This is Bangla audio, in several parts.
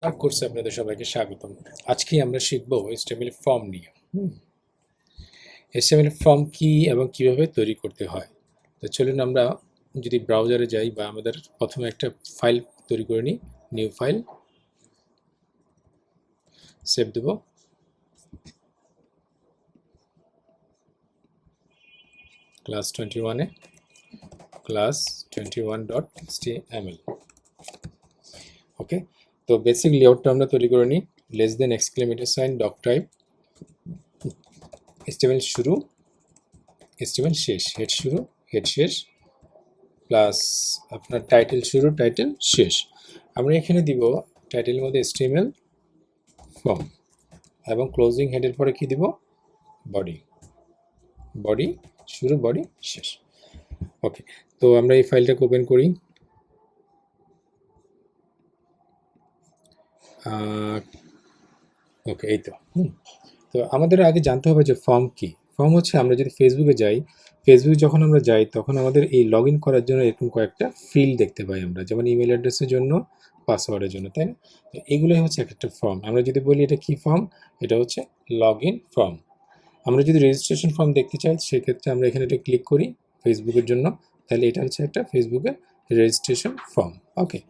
আর কোর্সে আপনাদের সবাইকে স্বাগতম। আজকে আমরা শিখব HTML ফর্ম নিয়ে। HTML ফর্ম কি এবং কিভাবে তৈরি করতে হয়। তো চলুন আমরা যদি ব্রাউজারে যাই বা আমাদের প্রথমে একটা ফাইল তৈরি করে নিই, নিউ ফাইল সেভ দেব। ক্লাস 21-এ ক্লাস 21.html। ওকে, তো বেসিক লেআউটটা আমরা তৈরি করে নিই। Less than exclamation sign doc type, HTML শুরু, HTML শেষ, হেড শুরু হেড শেষ, প্লাস আপনার টাইটেল শুরু টাইটেল শেষ। আমরা এখানে দিব টাইটেলের মধ্যে HTML ফর্ম এবং ক্লোজিং হেডের পরে কি দিব, বডি, বডি শুরু বডি শেষ। ওকে, তো আমরা এই ফাইলটাকে ওপেন করি। ওকে, এই তো তো আমাদের আগে জানতে হবে যে ফর্ম কি। ফর্ম হচ্ছে আমরা যদি ফেসবুকে যাই, ফেসবুকে যখন আমরা যাই তখন আমাদের এই লগ ইন করার জন্য এরকম কয়েকটা ফিল্ড দেখতে পাই আমরা, যেমন ইমেল অ্যাড্রেসের জন্য, পাসওয়ার্ডের জন্য, তাই না? তো এগুলোই হচ্ছে একটা ফর্ম। আমরা যদি বলি এটা কি ফর্ম, এটা হচ্ছে লগ ইন ফর্ম। আমরা যদি রেজিস্ট্রেশন ফর্ম দেখতে চাই সেক্ষেত্রে আমরা এখানে এটা ক্লিক করি ফেসবুকের জন্য, তাহলে এটা হচ্ছে একটা ফেসবুকের রেজিস্ট্রেশন ফর্ম। ওকে,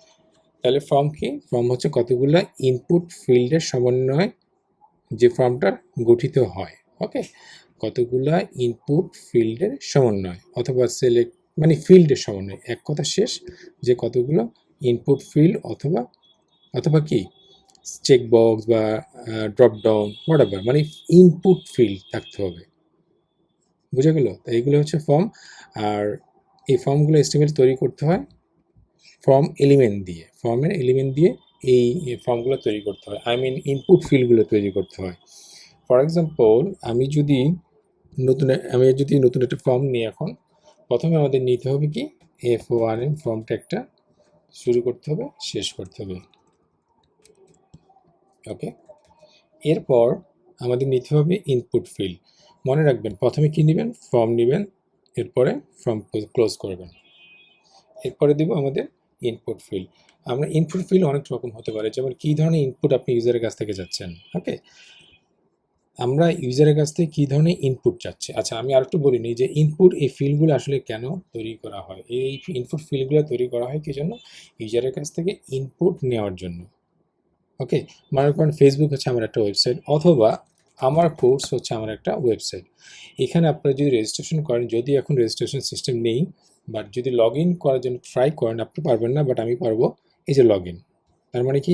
তাহলে ফর্ম কি? ফর্ম হচ্ছে কতগুলো ইনপুট ফিল্ডের সমন্বয়ে যে ফর্মটা গঠিত হয়। ওকে, কতগুলা ইনপুট ফিল্ডের সমন্বয় অথবা সিলেক্ট মানে ফিল্ডের সমন্বয়, এক কথা শেষ যে কতগুলো ইনপুট ফিল্ড অথবা অথবা কি চেকবক্স বা ড্রপ ডাউন হোয়াটএভার, মানে ইনপুট ফিল্ড থাকতে হবে। বুঝে গেল? তো এইগুলো হচ্ছে ফর্ম। আর এই ফর্মগুলো এস্টিমেট তৈরি করতে হয় ফর্ম এলিমেন্ট দিয়ে, ফর্মের এলিমেন্ট দিয়ে এই ফর্মগুলো তৈরি করতে হয়, আই মিন ইনপুট ফিল্ডগুলো তৈরি করতে হয়। ফর এক্সাম্পল আমি যদি নতুন একটা ফর্ম নিই, এখন প্রথমে আমাদের নিতে হবে কি F1 ফর্মটা একটা শুরু করতে হবে শেষ করতে হবে। ওকে, এরপর আমাদের নিতে হবে ইনপুট ফিল্ড। মনে রাখবেন প্রথমে কি নেবেন, ফর্ম নেবেন, এরপরে ফর্ম ক্লোজ করবেন, এরপরে দিব আমাদের ইনপুট ফিল্ড। আমরা ইনপুট ফিল্ড অনেক রকম হতে পারে, যেমন কী ধরনের ইনপুট আপনি ইউজারের কাছ থেকে যাচ্ছেন। ওকে, আমরা ইউজারের কাছ থেকে কী ধরনের ইনপুট চাচ্ছি। আচ্ছা, আমি আরেকটু বলি নিই যে ইনপুট এই ফিল্ডগুলো আসলে কেন তৈরি করা হয়। এই ইনপুট ফিল্ডগুলো তৈরি করা হয় কি জন্য, ইউজারের কাছ থেকে ইনপুট নেওয়ার জন্য। ওকে, মনে করেন ফেসবুক হচ্ছে আমার একটা ওয়েবসাইট, অথবা আমার কোর্স হচ্ছে আমার একটা ওয়েবসাইট। এখানে আপনারা যদি রেজিস্ট্রেশন করেন, যদি এখন রেজিস্ট্রেশন সিস্টেম নেই, বাট যদি লগ ইন করার জন্য ট্রাই করেন, আপনি পারবেন না, বাট আমি পারবো। এই যে লগ ইন, তার মানে কি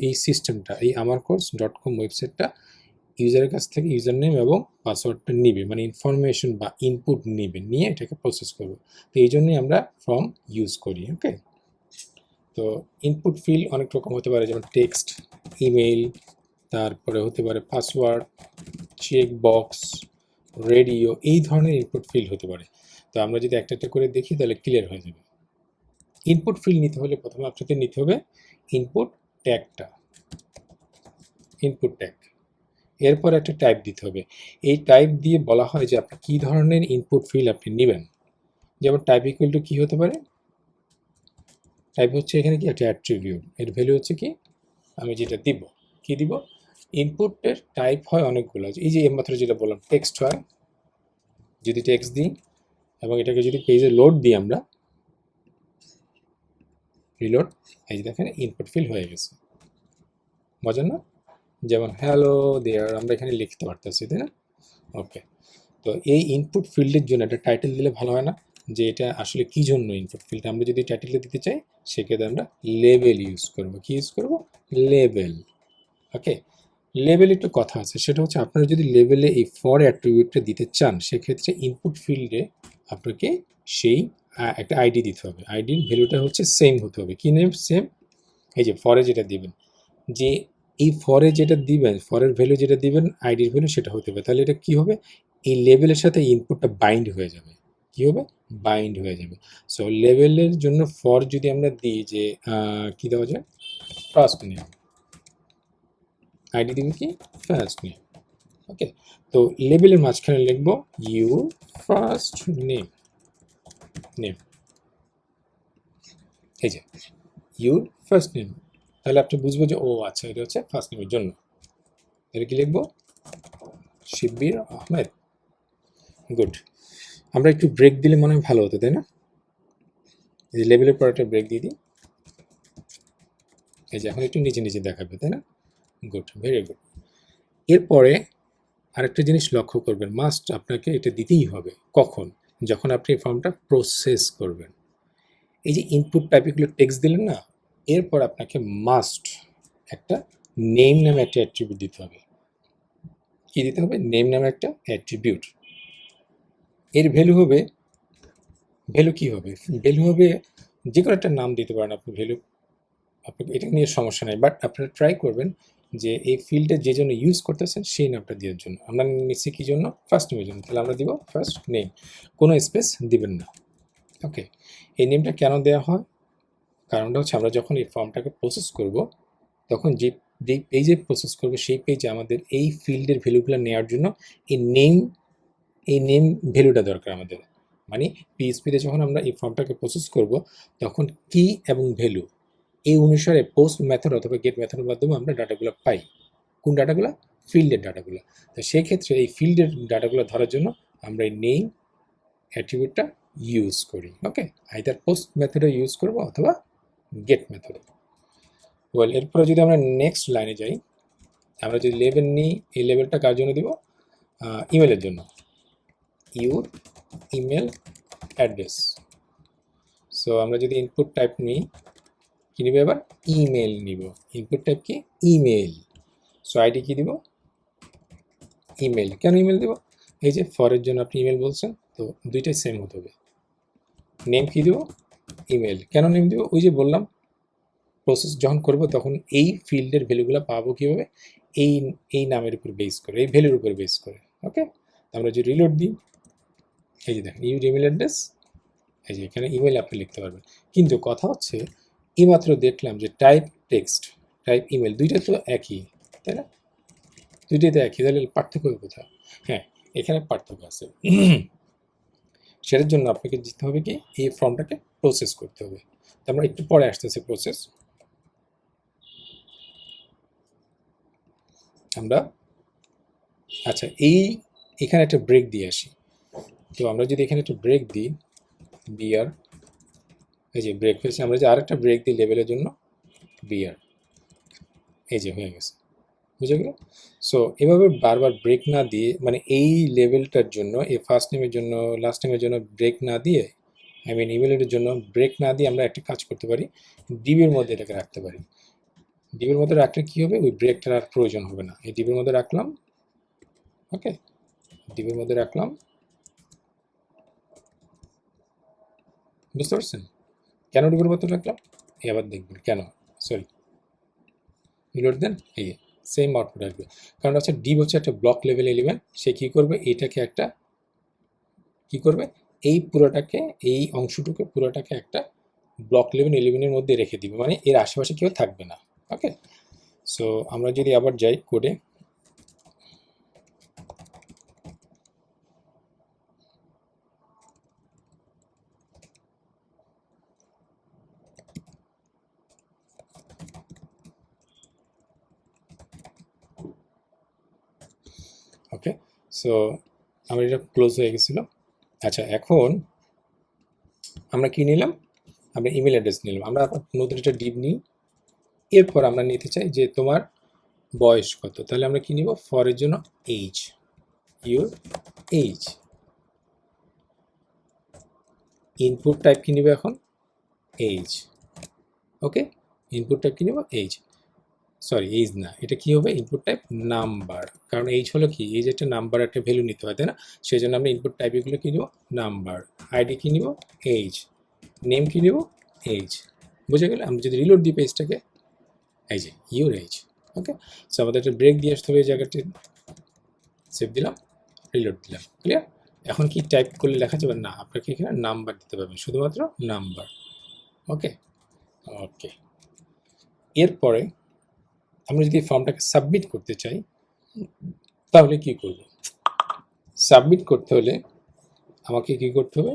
এই সিস্টেমটা, এই আমার কোর্স .com ওয়েবসাইটটা ইউজারের কাছ থেকে ইউজার নেম এবং পাসওয়ার্ডটা নিবে, মানে ইনফরমেশন বা ইনপুট নিবে, নিয়ে এটাকে প্রসেস করবে। তো এই জন্যই আমরা ফর্ম ইউজ করি। ওকে, তো ইনপুট ফিল্ড অনেক রকম হতে পারে, যেমন টেক্সট, ইমেইল, তারপরে হতে পারে পাসওয়ার্ড, চেক বক্স, রেডিও, এই ধরনের ইনপুট ফিল্ড হতে পারে। তো আমরা যদি একটা একটা করে দেখি তাহলে ক্লিয়ার হয়ে যাবে। ইনপুট ফিল্ড নিতে হলে প্রথমে আপনাকে নিতে হবে ইনপুট ট্যাগটা, ইনপুট ট্যাগ। এরপর একটা টাইপ দিতে হবে। এই টাইপ দিয়ে বলা হয় যে আপনি কী ধরনের ইনপুট ফিল্ড আপনি নেবেন। যেমন টাইপ ইকুয়াল টু কী হতে পারে, টাইপ হচ্ছে এখানে কি একটা অ্যাট্রিবিউট, এর ভ্যালু হচ্ছে কি আমি যেটা দিব, কি দিব, ইনপুটের টাইপ হয় অনেকগুলো। এই যে মাত্র যেটা বললাম টেক্সট হয়, যদি টেক্সট দিই এবং এটাকে যদি পেজে লোড দিই আমরা, রিলোড, এই যে দেখেন ইনপুট ফিল্ড হয়ে গেছে। মজা না? যেমন হ্যালো দেয়ার আমরা এখানে লিখতে পারতেছি, তাই না? ওকে, তো এই ইনপুট ফিল্ডের জন্য একটা টাইটেল দিলে ভালো হয় না, যে এটা আসলে কি জন্য ইনপুট ফিল্ড। আমরা যদি টাইটেলটা দিতে চাই সেক্ষেত্রে আমরা লেবেল ইউজ করবো। কি ইউজ করবো? লেবেল। ওকে, লেবেল একটু কথা আছে, সেটা হচ্ছে আপনারা যদি লেবেলে এই ফর অ্যাট্রিবিউটটা দিতে চান সেক্ষেত্রে ইনপুট ফিল্ডে আপনাকে সেই একটা আইডি দিতে হবে। আইডির ভ্যালুটা হচ্ছে সেম হতে হবে। কি নেম? সেম। এই যে ফরে যেটা দিবেন, যে এই ফরে যেটা দিবেন, ফরের ভ্যালু যেটা দিবেন আইডির ভ্যালু সেটা হতে হবে। তাহলে এটা কি হবে, এই লেবেলের সাথে ইনপুটটা বাইন্ড হয়ে যাবে। কি হবে? বাইন্ড হয়ে যাবে। সো লেবেলের জন্য ফর যদি আমরা দিই যে কি দেওয়া যায়, ফার্স্ট নেম, আইডি দিব কি ফার্স্ট নেম। ওকে, তো লেবেলের মাঝখানে লিখব ইউ ফার্স্ট নেম, নেম, এই যে ইউর ফার্স্ট নেম। তাহলে আপনি বুঝবো যে ও আচ্ছা এটা হচ্ছে ফার্স্ট নেমের জন্য। তাহলে কি লিখবো? শিব্বির আহমেদ। গুড। আমরা একটু ব্রেক দিলে মনে হয় ভালো হতো, তাই না? এই যে লেভেলের পর একটা ব্রেক দিয়ে দিই, এই যে এখন একটু নিচে নিচে দেখাবে, তাই না? Good, very good. এরপরে আরেকটা জিনিস লক্ষ্য করবেন, মাস্ট আপনাকে এটা দিতেই হবে। কখন? যখন আপনি ফর্মটা প্রসেস করবেন। এই যে ইনপুট টাইপে এগুলো টেক্সট দিলেন না, এরপর আপনাকে মাস্ট একটা নেম নামে একটা অ্যাট্রিবিউট দিতে হবে। কি দিতে হবে? নেম নামে একটা অ্যাট্রিবিউট। এর ভ্যালু হবে, ভ্যালু কি হবে? ভ্যালু হবে যে কোনো একটা নাম দিতে পারেন আপনি ভ্যালু, আপনাকে এটা নিয়ে সমস্যা নেই, বাট আপনারা ট্রাই করবেন যে এই ফিল্ডে যে জন্য ইউজ করতেছেন সেই নামটা দেওয়ার জন্য। আমরা নিচ্ছি কি জন্য? ফার্স্ট নেমের জন্য, তাহলে আমরা দিব ফার্স্ট নেম, কোনো স্পেস দিবেন না। ওকে, এই নেমটা কেন দেওয়া হয়? কারণটা হচ্ছে আমরা যখন এই ফর্মটাকে প্রসেস করব, তখন যে পেজে প্রসেস করবে সেই পেজে আমাদের এই ফিল্ডের ভ্যালুগুলো নেওয়ার জন্য এই নেম ভ্যালুটা দরকার আমাদের। মানে পিএইচপিতে যখন আমরা এই ফর্মটাকে প্রসেস করব, তখন কি এবং ভ্যালু এই অনুসারে পোস্ট মেথড অথবা গেট মেথডের মাধ্যমে আমরা ডাটাগুলো পাই। কোন ডাটাগুলো? ফিল্ডের ডাটাগুলো। তো সেই ক্ষেত্রে এই ফিল্ডের ডাটাগুলো ধরার জন্য আমরা এই নেম অ্যাট্রিবিউটটা ইউজ করি। ওকে, আইদার পোস্ট মেথডে ইউজ করব অথবা গেট মেথডে। ওয়েল, এরপরে যদি আমরা নেক্সট লাইনে যাই, আমরা যদি লেবেল নিই, এই লেবেলটা কার জন্য দিব? ইমেলের জন্য। Your email address. সো আমরা যদি ইনপুট টাইপ নিই, কি নিব এবার? ইমেল নিব। ইনপুট টাইপ কি? ইমেল। সো আইডি কি দিব? ইমেল। কেন ইমেল দিব? এই যে ফরের জন্য আপনি ইমেল বলছেন, তো দুইটাই সেম হতে হবে। নেম কি দিব? ইমেল। কেন নেম দিব? ওই যে বললাম প্রসেস যখন করব তখন এই ফিল্ডের ভ্যালুগুলো পাবো কীভাবে? এই নামের উপর বেস করে, এই ভ্যালুর উপর বেস করে। ওকে, আমরা যদি রিলোড দিই, এই যে দেখেন ইউর ইমেল অ্যাড্রেস, এই যে এখানে ইমেল আপনি লিখতে পারবেন। কিন্তু কথা হচ্ছে এইমাত্র দেখলাম যে টাইপ টেক্সট, টাইপ ইমেল, দুইটা তো একই, তাই না? দুইটাই তো একই, তাহলে পার্থক্য কোথায়? হ্যাঁ, এখানে পার্থক্য আছে। সেটার জন্য আপনাকে দিতে হবে কি? এই ফর্মটাকে প্রসেস করতে হবে। আমরা একটু পরে আসতেছি প্রসেস। আমরা আচ্ছা এখানে একটা ব্রেক দিয়ে আসি। তো আমরা যদি এখানে একটা ব্রেক দিই, বিআর, এই যে ব্রেক হয়েছে, আমরা যে আরেকটা ব্রেক দিই লেভেলের জন্য, বিআর, এই যে হয়ে গেছে, বুঝে গেল? সো এভাবে বারবার ব্রেক না দিয়ে, মানে এই লেভেলটার জন্য, এই ফার্স্ট নেমের জন্য, লাস্ট নেমের জন্য ব্রেক না দিয়ে, আই মিন ইমেলের জন্য ব্রেক না দিয়ে আমরা একটা কাজ করতে পারি, ডিবির মধ্যে এটাকে রাখতে পারি। ডিবির মধ্যে রাখলে কী হবে? ওই ব্রেকটার আর প্রয়োজন হবে না। এই ডিবির মধ্যে রাখলাম, ওকে, ডিবির মধ্যে রাখলাম, বুঝতে পারছেন কেন ডিবির মধ্যে রাখলাম? এবার দেখবেন কেন। সরি, রিলোড দেন, এই সেম আউটপুট আসবে। কারণ হচ্ছে ডিব হচ্ছে একটা ব্লক লেভেল এলিমেন্ট, সে কী করবে? এটাকে একটা কী করবে? এই পুরোটাকে, এই অংশটুকু পুরোটাকে একটা ব্লক লেভেল এলিমেন্টের মধ্যে রেখে দিবে, মানে এর আশেপাশে কেউ থাকবে না। ওকে, সো আমরা যদি আবার যাই কোডে, ওকে, সো আমার এটা ক্লোজ হয়ে গেছিলো। আচ্ছা, এখন আমরা কি নিলাম? আমরা ইমেল অ্যাড্রেস নিলাম। আমরা নতুন একটা ডিব নিই। এরপর আমরা নিতে চাই যে তোমার বয়স কত, তাহলে আমরা কি নিব? ফরের জন্য age, your age. Input type কি নিব এখন? এইজ। ওকে, ইনপুট টাইপ কি নিব? এইজ। সরি, এইজ না, এটা কি হবে? Input type number. কারণ এইজ হলো কি? এইজ একটা নাম্বার, একটা ভ্যালু নিতে হয়, তাই না? সেই জন্য আমরা ইনপুট টাইপ এগুলো কি নিব? নাম্বার। আইডি কি নিব? এইজ। নেম কি নিব? এইজ। বুঝে গেলে? আমরা যদি রিলোড দিই পেজটাকে, এই যে ইউর এইজ। ওকে, সো আমাদের একটা ব্রেক দিয়ে আসতে হবে, এই জায়গাটি সেভ দিলাম, রিলোড দিলাম, ক্লিয়ার? এখন কি টাইপ করলে লেখা যাবে না? আপনাকে এখানে নাম্বার দিতে পারবেন, শুধুমাত্র নাম্বার। ওকে, ওকে, এরপরে আমরা যদি ফর্মটাকে সাবমিট করতে চাই, তাহলে কি করব? সাবমিট করতে হলে আমাকে কি করতে হবে?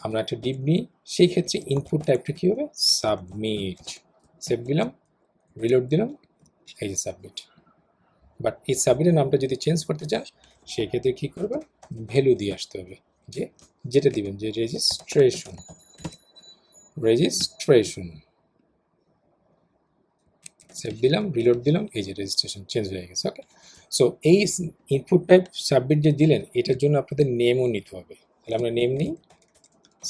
আমরা একটা ডিব নিই, সেই ক্ষেত্রে ইনপুট টাইপটা কী হবে? সাবমিট। সেভ দিলাম, রিলোড দিলাম, এই যে সাবমিট। বাট এই সাবমিটের নামটা যদি চেঞ্জ করতে চান সেক্ষেত্রে কী করবেন, ভ্যালু দিয়ে আসতে হবে, যে যেটা দিবেন, যে রেজিস্ট্রেশন, সেভ দিলাম, রিলোড দিলাম, এই যে রেজিস্ট্রেশন চেঞ্জ হয়ে গেছে। ওকে, সো এই ইনপুট টাইপ সাবমিট যে দিলেন এটার জন্য আপনাদের নেমও নিতে হবে। তাহলে আমরা নেম নিই,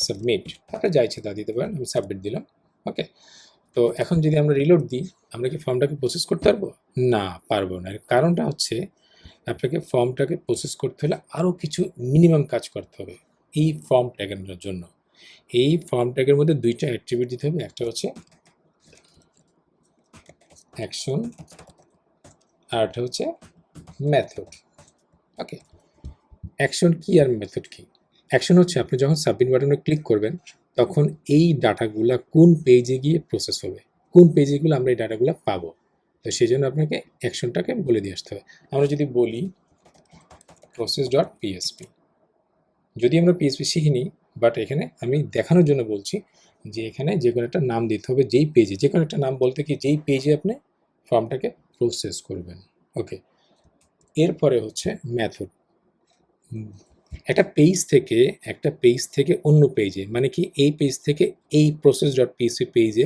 সাবমিট, আপনারা যা ইচ্ছে তা দিতে পারেন, আমি সাবমিট দিলাম। ওকে, তো এখন যদি আমরা রিলোড দিই আমরা কি ফর্মটাকে প্রসেস করতে পারবো? না, পারবো না। এর কারণটা হচ্ছে আপনাকে ফর্মটাকে প্রসেস করতে হলে আরও কিছু মিনিমাম কাজ করতে হবে এই ফর্ম ট্যাগের জন্য। এই ফর্ম ট্যাগের মধ্যে দুইটা অ্যাট্রিবিউট দিতে হবে, একটা হচ্ছে অ্যাকশন আর একটা হচ্ছে মেথড। ওকে, অ্যাকশন কি আর মেথড কি? অ্যাকশন হচ্ছে আপনি যখন সাবমিট বাটনে ক্লিক করবেন তখন এই ডাটাগুলো কোন পেজে গিয়ে প্রসেস হবে, কোন পেজেগুলো আমরা এই ডাটাগুলো পাবো, তো সেই জন্য আপনাকে অ্যাকশনটাকে বলে দিয়ে আসতে হবে। আমরা যদি বলি process.php, যদি আমরা পিএসপি শিখিনি, বাট এখানে আমি দেখানোর জন্য বলছি যে এখানে যে কোনো একটা নাম দিতে হবে, যেই পেজে, যে কোনো একটা নাম বলতে কি যেই পেজে আপনি ফর্মটাকে প্রসেস করবেন। ওকে, এরপরে হচ্ছে মেথড। একটা পেজ থেকে অন্য পেজে, মানে কি এই পেজ থেকে এই process.php পেজে,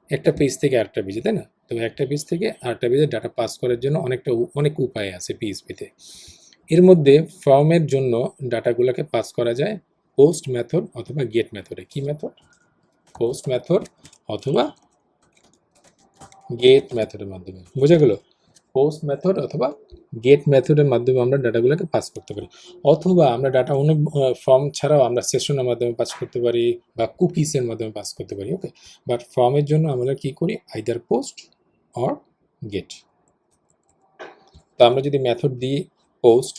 একটা পেজ থেকে আরেকটা পেজে, তাই না? তো একটা পেজ থেকে আরেকটা পেজে ডাটা পাস করার জন্য অনেক উপায় আছে পিএসপিতে। এর মধ্যে ফর্মের জন্য ডাটাগুলোকে পাস করা যায় পোস্ট মেথড অথবা গেট মেথডে। কি মেথড? পোস্ট মেথড অথবা গেট মেথডের মাধ্যমে। বোঝা গেল? পোস্ট মেথড অথবা গেট মেথডের মাধ্যমে আমরা ডাটাগুলোকে পাস করতে পারি, অথবা আমরা ডাটা অন্য ফর্ম ছাড়াও আমরা সেশনের মাধ্যমে পাস করতে পারি বা কুকিসের মাধ্যমে পাস করতে পারি। ওকে, বাট ফর্মের জন্য আমরা কি করি, আইদার পোস্ট অর গেট। তো আমরা যদি মেথড দিই পোস্ট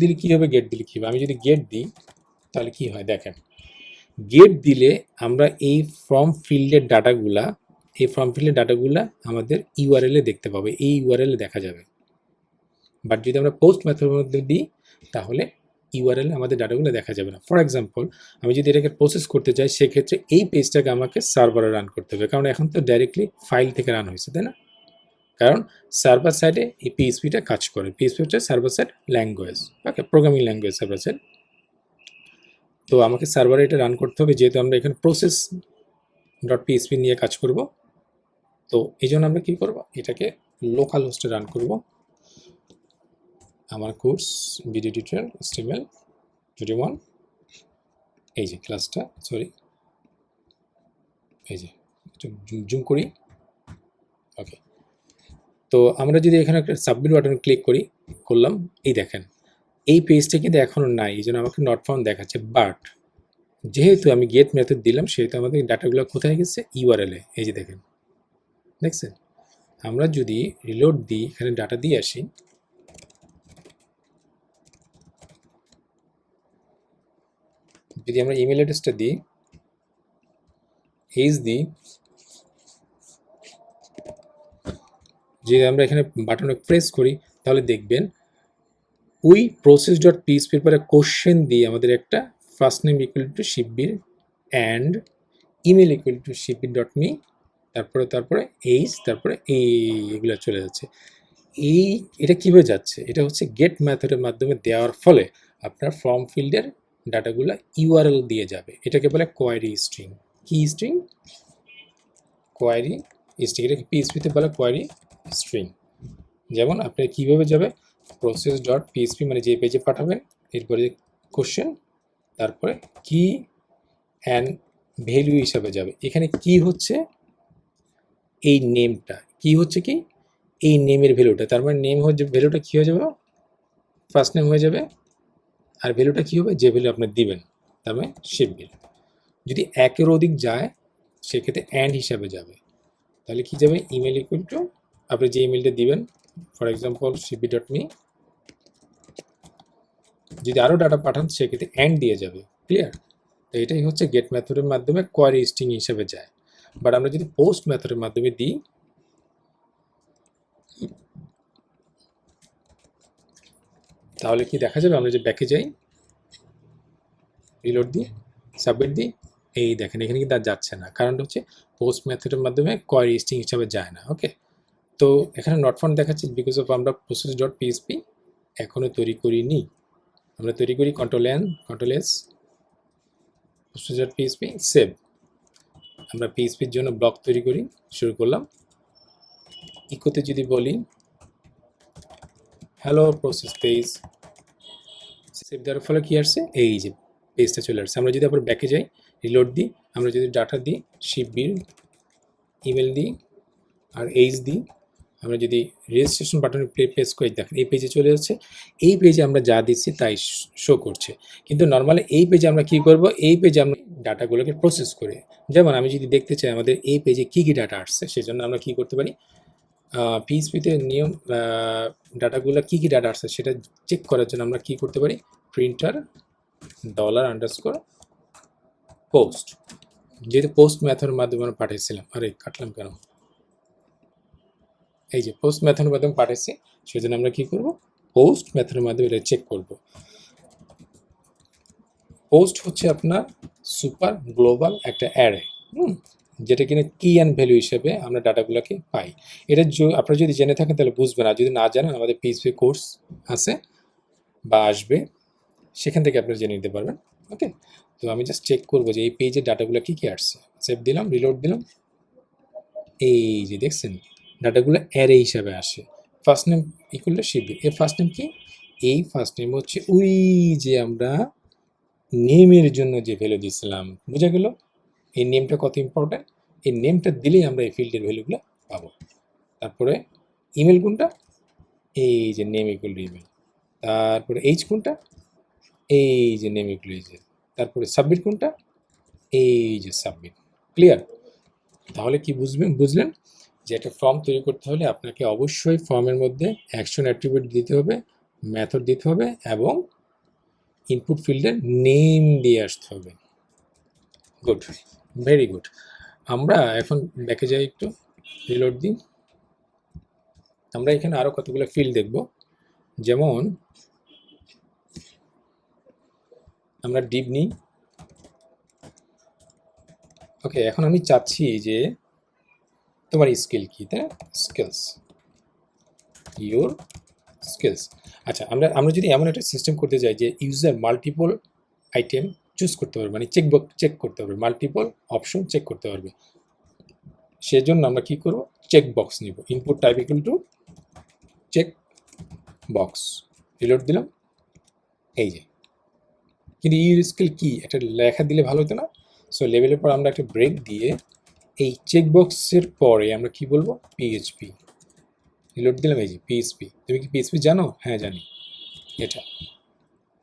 দিলে কী হবে, গেট দিলে কী হবে? আমি যদি গেট দিই তাহলে কি হয় দেখেন, গেট দিলে আমরা এই ফর্ম ফিল্ডের ডাটাগুলা আমাদের ইউআরএলে দেখতে পাবো, এই ইউআরএলে দেখা যাবে। বাট যদি আমরা পোস্ট মেথডের মধ্যে দিই তাহলে ইউআরএলে আমাদের ডাটাগুলো দেখা যাবে না। ফর এক্সাম্পল, আমি যদি এটাকে প্রসেস করতে চাই সেক্ষেত্রে এই পেজটাকে আমাকে সার্ভারে রান করতে হবে, কারণ এখন তো ডাইরেক্টলি ফাইল থেকে রান হয়েছে, তাই না? কারণ সার্ভার সাইডে এই পিএইচপিটা কাজ করে। পিএইচপি হচ্ছে সার্ভার সাইড ল্যাঙ্গুয়েজ, ওকে, প্রোগ্রামিং ল্যাঙ্গুয়েজ সার্ভার সাইড। তো আমাকে সার্ভারে এটা রান করতে হবে, যেহেতু আমরা এখানে process.php নিয়ে কাজ করব। তো এই জন্য আমরা কী করব, এটাকে লোকাল হোস্টে রান করব। আমার কোর্স ভিডিও টিউটোরিয়াল HTML 21, এই যে ক্লাসটা, সরি এই যে একটু জুম করি। ওকে, তো আমরা যদি এখানে একটা সাবমিট বাটন ক্লিক করলাম, এই দেখেন এই পেজটা কিন্তু এখনও নাই, এই জন্য আমাকে নট ফাউন্ড দেখাচ্ছে। বাট যেহেতু আমি গেট মেথড দিলাম সেহেতু আমাদের ডাটাগুলো কোথায় গেছে, ইউআরএলে। এই যে দেখেন, দেখছেন? আমরা যদি রিলোড দিই, এখানে ডাটা দিয়ে আসি, যদি আমরা ইমেল অ্যাড্রেসটা দিই, দিই, যদি আমরা এখানে বাটনে প্রেস করি তাহলে দেখবেন ওই process.php পরে কোশ্চেন দিয়ে আমাদের একটা first name equal to Shivbir and email equal to শিববীর.me, তারপরে তারপরে এইগুলো চলে যাচ্ছে। এটা কীভাবে যাচ্ছে, এটা হচ্ছে গেট মেথডের মাধ্যমে দেওয়ার ফলে আপনার ফর্ম ফিল্ডের ডাটাগুলো ইউআরএল দিয়ে যাবে। এটাকে বলে কোয়ারি স্ট্রিং। কি স্ট্রিং? Query string. এটাকে পিএইচপিতে বলে কোয়ারি স্ট্রিং। যেমন আপনার কীভাবে যাবে, process.php মানে যে পেজে পাঠাবেন, এরপরে কোশ্চেন, তারপরে কি অ্যান্ড ভ্যালু হিসাবে যাবে। এখানে কি হচ্ছে এই নেমটা, কি হচ্ছে কি এই নেমের ভ্যালুটা, তার মানে নেম হচ্ছে ভ্যালুটা কী হয়ে যাবে, ফার্স্ট নেম হয়ে যাবে, আর ভ্যালুটা কী হবে, যে ভ্যালু আপনি দিবেন, তার মানে শিববীর। যদি একের অধিক যায় সেক্ষেত্রে অ্যান্ড হিসাবে যাবে, তাহলে কি যাবে, ইমেল ইকুয়াল টু আপনি যে ইমেলটা দিবেন, ফর এক্সাম্পল শিববীর.me। যদি আরও ডাটা পাঠান সেক্ষেত্রে অ্যান্ড দিয়ে যাবে। ক্লিয়ার? তো এটাই হচ্ছে গেট মেথডের মাধ্যমে কোয়ারি স্ট্রিং হিসেবে যায়। বাট আমরা যদি পোস্ট মেথডের মাধ্যমে দিই, তাহলে কি দেখা যাবে, আমরা যে ব্যাকে যাই, রিলোড দিই, সাবমিট দিই, এই দেখেন এখানে কিন্তু আর যাচ্ছে না। কারণটা হচ্ছে পোস্ট মেথডের মাধ্যমে কোয়ারি স্ট্রিং হিসাবে যায় না। ওকে, তো এখানে নট ফাউন্ড দেখাচ্ছে বিকজ অফ আমরা প্রসেস ডট পিএইচপি এখনও তৈরি করিনি। আমরা তৈরি করি control N control S process dot PHP save. আমরা পিএইচপির জন্য ব্লক তৈরি করি, শুরু করলাম। ইকোতে যদি বলি হ্যালো প্রসেস পেজ, সেভ দেওয়ার ফলে কী আসছে, এই যে পেজটা চলে আসছে। আমরা যদি আবার ব্যাকে যাই, রিলোড দিই, আমরা যদি ডাটা দিই, শিপবির ইমেল দিই আর এইচ দিই, আমরা যদি রেজিস্ট্রেশন বাটনে প্রেস করে দেখেন এই পেজে চলে যাচ্ছে। এই পেজে আমরা যা দিচ্ছি তাই শো করছে। কিন্তু নর্মালি এই পেজে আমরা কী করব, এই পেজে আমরা ডাটাগুলোকে প্রসেস করে, যেমন আমি যদি দেখতে চাই আমাদের এই পেজে কী কী ডাটা আসছে, সেজন্য আমরা কী করতে পারি, পিএইচপিতে নিয়ম ডাটাগুলো কী কী ডাটা আসছে সেটা চেক করার জন্য আমরা কী করতে পারি, প্রিন্টার $_ পোস্ট, যেহেতু পোস্ট মেথডের মাধ্যমে আমরা পাঠিয়েছিলাম, আরে কাটলাম কেন, এই যে পোস্ট মেথডের মাধ্যমে পাঠিয়েছি, সেজন্য আমরা কী করব, পোস্ট মেথডের মাধ্যমে এটা চেক করব। পোস্ট হচ্ছে আপনার সুপার গ্লোবাল একটা অ্যারে, যেটা কিনা কি অ্যান্ড ভ্যালু হিসেবে আমরা ডাটাগুলোকে পাই। এটা আপনারা যদি জেনে থাকেন তাহলে বুঝবেন, আর যদি না জানেন আমাদের পিএইচপি কোর্স আছে বা আসবে, সেখান থেকে আপনারা জেনে নিতে পারবেন। ওকে, তো আমি জাস্ট চেক করবো যে এই পেজের ডাটাগুলো কী কী আসছে। সেভ দিলাম, রিলোড দিলাম, এই যে দেখছেন ডাটাগুলো অ্যারে হিসাবে আসে। ফার্স্ট নেম ইকুয়াল টু শিবলি, এর ফার্স্ট নেম কি, এই ফার্স্ট নেম হচ্ছে ওই যে আমরা নেমের জন্য যে ভ্যালু দিয়েছিলাম, বোঝা গেল এই নেমটা কত ইম্পর্ট্যান্ট। এই নেমটা দিলেই আমরা এই ফিল্ডের ভ্যালুগুলো পাবো। তারপরে ইমেল কোনটা, এই যে নেম ইকুয়াল টু ইমেল। তারপরে এইচ কোনটা, এই যে নেম ইকুয়াল টু এইচ। তারপরে সাবমিট কোনটা, এই যে সাবমিট। ক্লিয়ার? তাহলে কি বুঝলেন যে একটা ফর্ম তৈরি করতে হলে আপনাকে অবশ্যই ফর্মের মধ্যে অ্যাকশন অ্যাট্রিবিউট দিতে হবে, মেথড দিতে হবে এবং ইনপুট ফিল্ডের নেম দিয়ে আসতে হবে। Good, very good. আমরা এখন ব্যাকে যাই, একটু রিলোড দিই। আমরা এখানে আরও কতগুলো ফিল্ড দেখব, যেমন আমরা ডিপ নিই। ওকে, এখন আমি চাচ্ছি যে তোমার স্কিল কী, তাই না, স্কিলস, ইউর স্কিলস। আচ্ছা, আমরা যদি এমন একটা সিস্টেম করতে যাই যে ইউজার মাল্টিপল আইটেম চুজ করতে পারবে, মানে চেক করতে পারবে, মাল্টিপল অপশন চেক করতে পারবে, সেজন্য আমরা কি করব, চেক বক্স নিব। Input type equal to check box, reload দিলাম, এই যে। কিন্তু ইউর স্কিল কি একটা লেখা দিলে ভালো হতো না? সো লেভেলের পর আমরা একটা ব্রেক দিয়ে এই চেক বক্সের পরে আমরা কি বলবো, পিএইচপি, রিলোড দিলাম, এই যে পিএইচপি। তুমি কি পিএইচপি জানো? হ্যাঁ জানি। এটা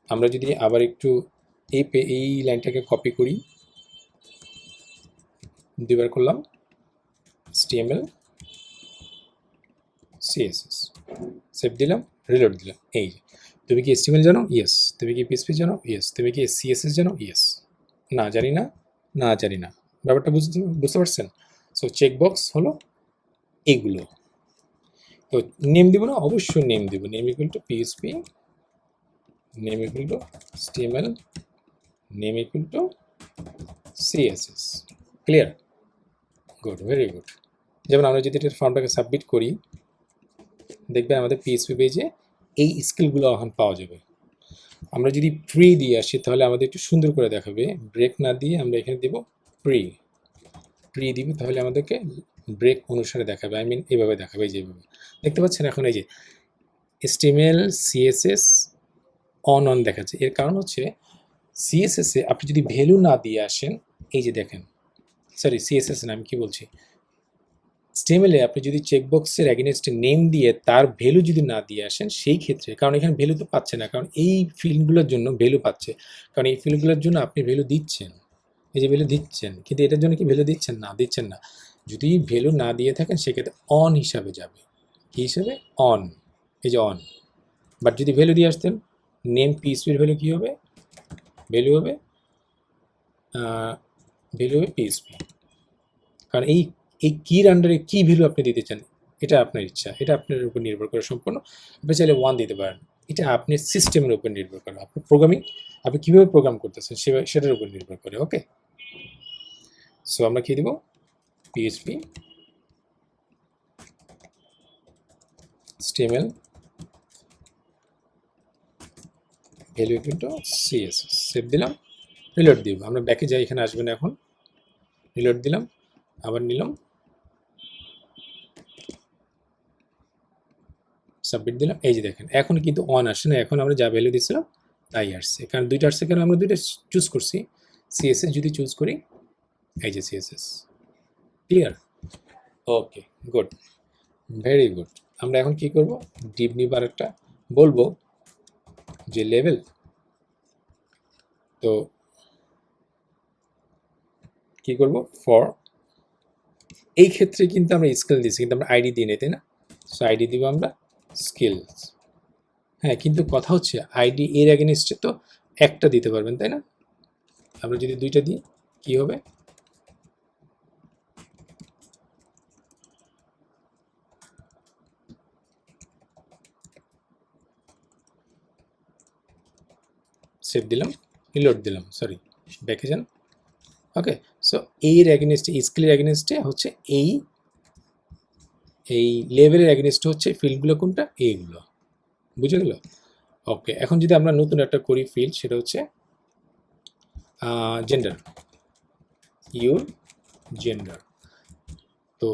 আমরা যদি আবার একটু এই লাইনটাকে কপি করি, দুইবার করলাম, HTML CSS, সেভ দিলাম, রিলোড দিলাম, এই যে। তুমি কি HTML জানো? ইয়েস। তুমি কি পিএইচপি জানো? ইয়েস। তুমি কি CSS জানো? ইয়েস। না জানি না, না জানি না। ব্যাপারটা বুঝতে পারছেন? সো চেকবক্স হলো এগুলো। তো নেম দিব না, অবশ্যই নেম দিব। Name equal two PHP, name equal two HTML, name equal two CSS। Clear? Good, very good. যেমন আমরা যদি এটা ফর্মটাকে সাবমিট করি, দেখবেন আমাদের পিএইচপি পেজে এই স্কিলগুলো এখন পাওয়া যাবে। আমরা যদি প্রি দিয়ে আসি তাহলে আমাদের একটু সুন্দর করে দেখাবে। ব্রেক না দিয়ে আমরা এখানে দিব প্রি দিব, তাহলে আমাদেরকে ব্রেক অনুসারে দেখাবে, আই মিন এভাবে দেখাবে, যেভাবে দেখতে পাচ্ছেন। এখন এই যে HTML CSS অন দেখাচ্ছে, এর কারণ হচ্ছে সিএসএসে আপনি যদি ভ্যালু না দিয়ে আসেন, এই যে দেখেন, সরি সিএসএস না, আমি কি বলছি, HTML-এ আপনি যদি চেকবক্সের অ্যাগেনস্টে নেম দিয়ে তার ভ্যালু যদি না দিয়ে আসেন, সেই ক্ষেত্রে, কারণ এখানে ভ্যালু তো পাচ্ছে না, কারণ এই ফিল্ডগুলোর জন্য ভ্যালু পাচ্ছে, কারণ এই ফিল্ডগুলোর জন্য আপনি ভ্যালু দিচ্ছেন, এই যে ভ্যালু দিচ্ছেন, কিন্তু এটার জন্য কি ভ্যালু দিচ্ছেন না, দিচ্ছেন না। যদি ভ্যালু না দিয়ে থাকেন সেক্ষেত্রে অন হিসাবে যাবে, কী হিসাবে, অন, এই যে অন। বাট যদি ভ্যালু দিয়ে আসতেন, নেম পিএইচপির ভ্যালু কী হবে, ভ্যালু হবে পিএইচপি, কারণ এই কির আন্ডারে কী ভ্যালু আপনি দিতে চান, এটা আপনার ইচ্ছা, এটা আপনার উপর নির্ভর করে সম্পূর্ণ। আপনি চাইলে 1 দিতে পারেন, এটা আপনার সিস্টেমের উপর নির্ভর করে, আপনার প্রোগ্রামিং, আপনি কীভাবে প্রোগ্রাম করতেছেন সেটার উপর নির্ভর করে। ওকে, সো আমরা কী দেব, PHP HTML value equal two CSS save দিলাম, রিলোড দিব। আমরা ব্যাকে যাই, এখানে আসবেন এখন, রিলোড দিলাম, আবার নিলাম, সাবমিট দিলাম। এই যে দেখেন এখন কিন্তু অন আসে না, এখন আমরা যা ভ্যালু দিয়েছিলাম তাই আসছে, কারণ দুইটা আসছে, কারণ আমরা দুইটা চুজ করছি। CSS যদি চুজ করি, এই যে CSS, ক্লিয়ার? ওকে, গুড, ভেরি গুড। আমরা এখন কি করব, ডিভ নিব আর একটা, বলবো যে লেভেল, তো কি করব, ফর, এই ক্ষেত্রে কিন্তু আমরা স্কেল দিচ্ছি, কিন্তু আমরা আইডি দিই না, তাই না? সো আইডি দিব আমরা স্কিলস। হ্যাঁ, কিন্তু কথা হচ্ছে আইডি এর এগেনস্টে তো একটা দিতে পারবেন, তাই না? আমরা যদি দুইটা দিই কি হবে, সেভ দিলাম, রিলোড দিলাম, সরি ব্যাকে যান। ওকে, সো এর এগেনস্টে, স্কেলের এগেনস্টে হচ্ছে এই লেভেলের এগেনস্টে হচ্ছে ফিল্ডগুলো কোনটা, এইগুলো, বুঝে গেল? ওকে, এখন যদি আমরা নতুন একটা করি ফিল্ড, সেটা হচ্ছে জেন্ডার, ইউর জেন্ডার। তো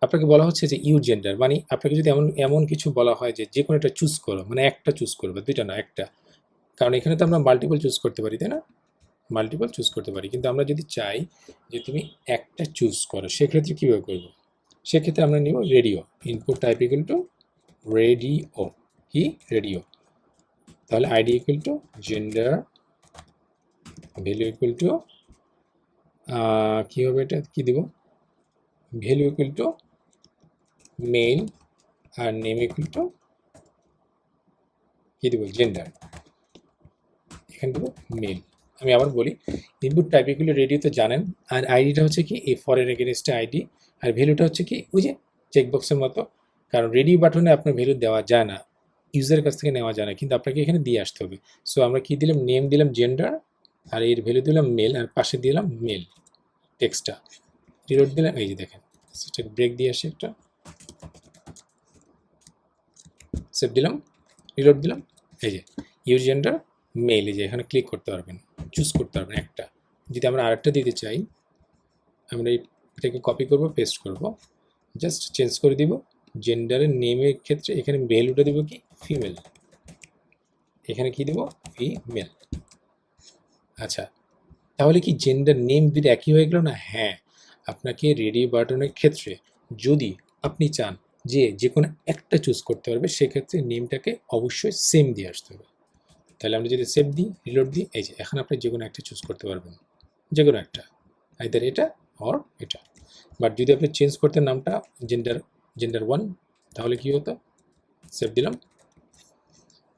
আপনাকে বলা হচ্ছে যে ইউর জেন্ডার, মানে আপনাকে যদি এমন এমন কিছু বলা হয় যে যে কোনো একটা চুজ করো, মানে একটা চুজ করবে, দুইটা না, একটা, কারণ এখানে তো আমরা মাল্টিপল চুজ করতে পারি, তাই না? মাল্টিপল চুজ করতে পারি, কিন্তু আমরা যদি চাই যে তুমি একটা চুজ করো, সেক্ষেত্রে কীভাবে করবো? সেক্ষেত্রে আমরা নিব radio, input type equal to radio, কি রেডিও, তাহলে ID equal to gender, value equal to কী হবে, এটা কী দিব, ভ্যালু ইকুয়াল টু মেল, আর নেম ইকুয়াল টু কী দেবো, জেন্ডার, এখানে দেবো মেল। আমি আবার বলি, input type equal to radio তো জানেন, আর আইডিটা হচ্ছে কি এই ফরের এগেনস্টে আইডি, আর ভ্যালুটা হচ্ছে কি ওই যে চেকবক্সের মতো, কারণ রেডিও বাটনে আপনার ভ্যালু দেওয়া যায় না, ইউজারের কাছ থেকে নেওয়া যায় না, কিন্তু আপনাকে এখানে দিয়ে আসতে হবে। সো আমরা কি দিলাম, নেম দিলাম জেন্ডার, আর এর ভ্যালু দিলাম মেল, আর পাশে দিলাম মেল টেক্সটটা, রিলোড দিলাম। এই যে দেখেন, সেটা ব্রেক দিয়ে আসি একটা, সেভ দিলাম, রিলোড দিলাম। এই যে ইউর জেন্ডার মেল, এই যে এখানে ক্লিক করতে পারবেন, চুজ করতে পারবেন একটা। যদি আমরা আরেকটা দিতে চাই, আমরা এটাকে কপি করব, পেস্ট করব, জাস্ট চেঞ্জ করে দিব, জেন্ডারের নেমের ক্ষেত্রে এখানে ভ্যালুটা দিব কি ফিমেল, এখানে কি দেব ফিমেল। আচ্ছা, তাহলে কি জেন্ডার নেম দুটো একই হয়ে গেল না? হ্যাঁ, আপনাকে রেডি বাটনের ক্ষেত্রে যদি আপনি চান যে যে কোনো একটা চুজ করতে পারবে, সেক্ষেত্রে নেমটাকে অবশ্যই সেম দিয়ে আসতে হবে। তাহলে আমরা যদি সেভ দিই, রিলোড দিই, এই যে এখন আপনি যে কোনো একটা চুজ করতে পারবেন, যে কোনো একটা, আইদার এটা অর এটা। বাট যদি আপনি চেঞ্জ করতেন নামটা জেন্ডার 1, তাহলে কি হতো, সেভ দিলাম,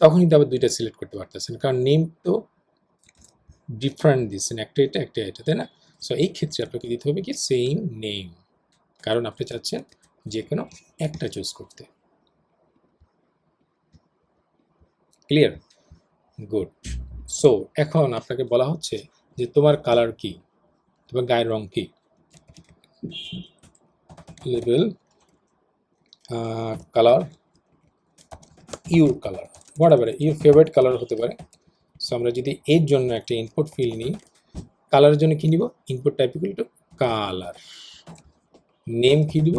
তখন কিন্তু আবার দুইটা সিলেক্ট করতে পারতেছেন, কারণ নেম তো ডিফারেন্ট দিচ্ছেন, একটা এটা, তাই না? সো এই ক্ষেত্রে আপনাকে দিতে হবে কি সেম নেম, কারণ আপনি চাচ্ছেন যে কোনো একটা চুজ করতে। ক্লিয়ার? গুড। সো এখন আপনাকে বলা হচ্ছে যে তোমার কালার কি, তোমার গায়ের রং কি, label colour, your colour, what ever your favourite colour হতে পারে। সো আমরা যদি এর জন্য একটা ইনপুট ফিল্ড নিই, কালারের জন্য কি নিব, input type equal two colour, name কি দিব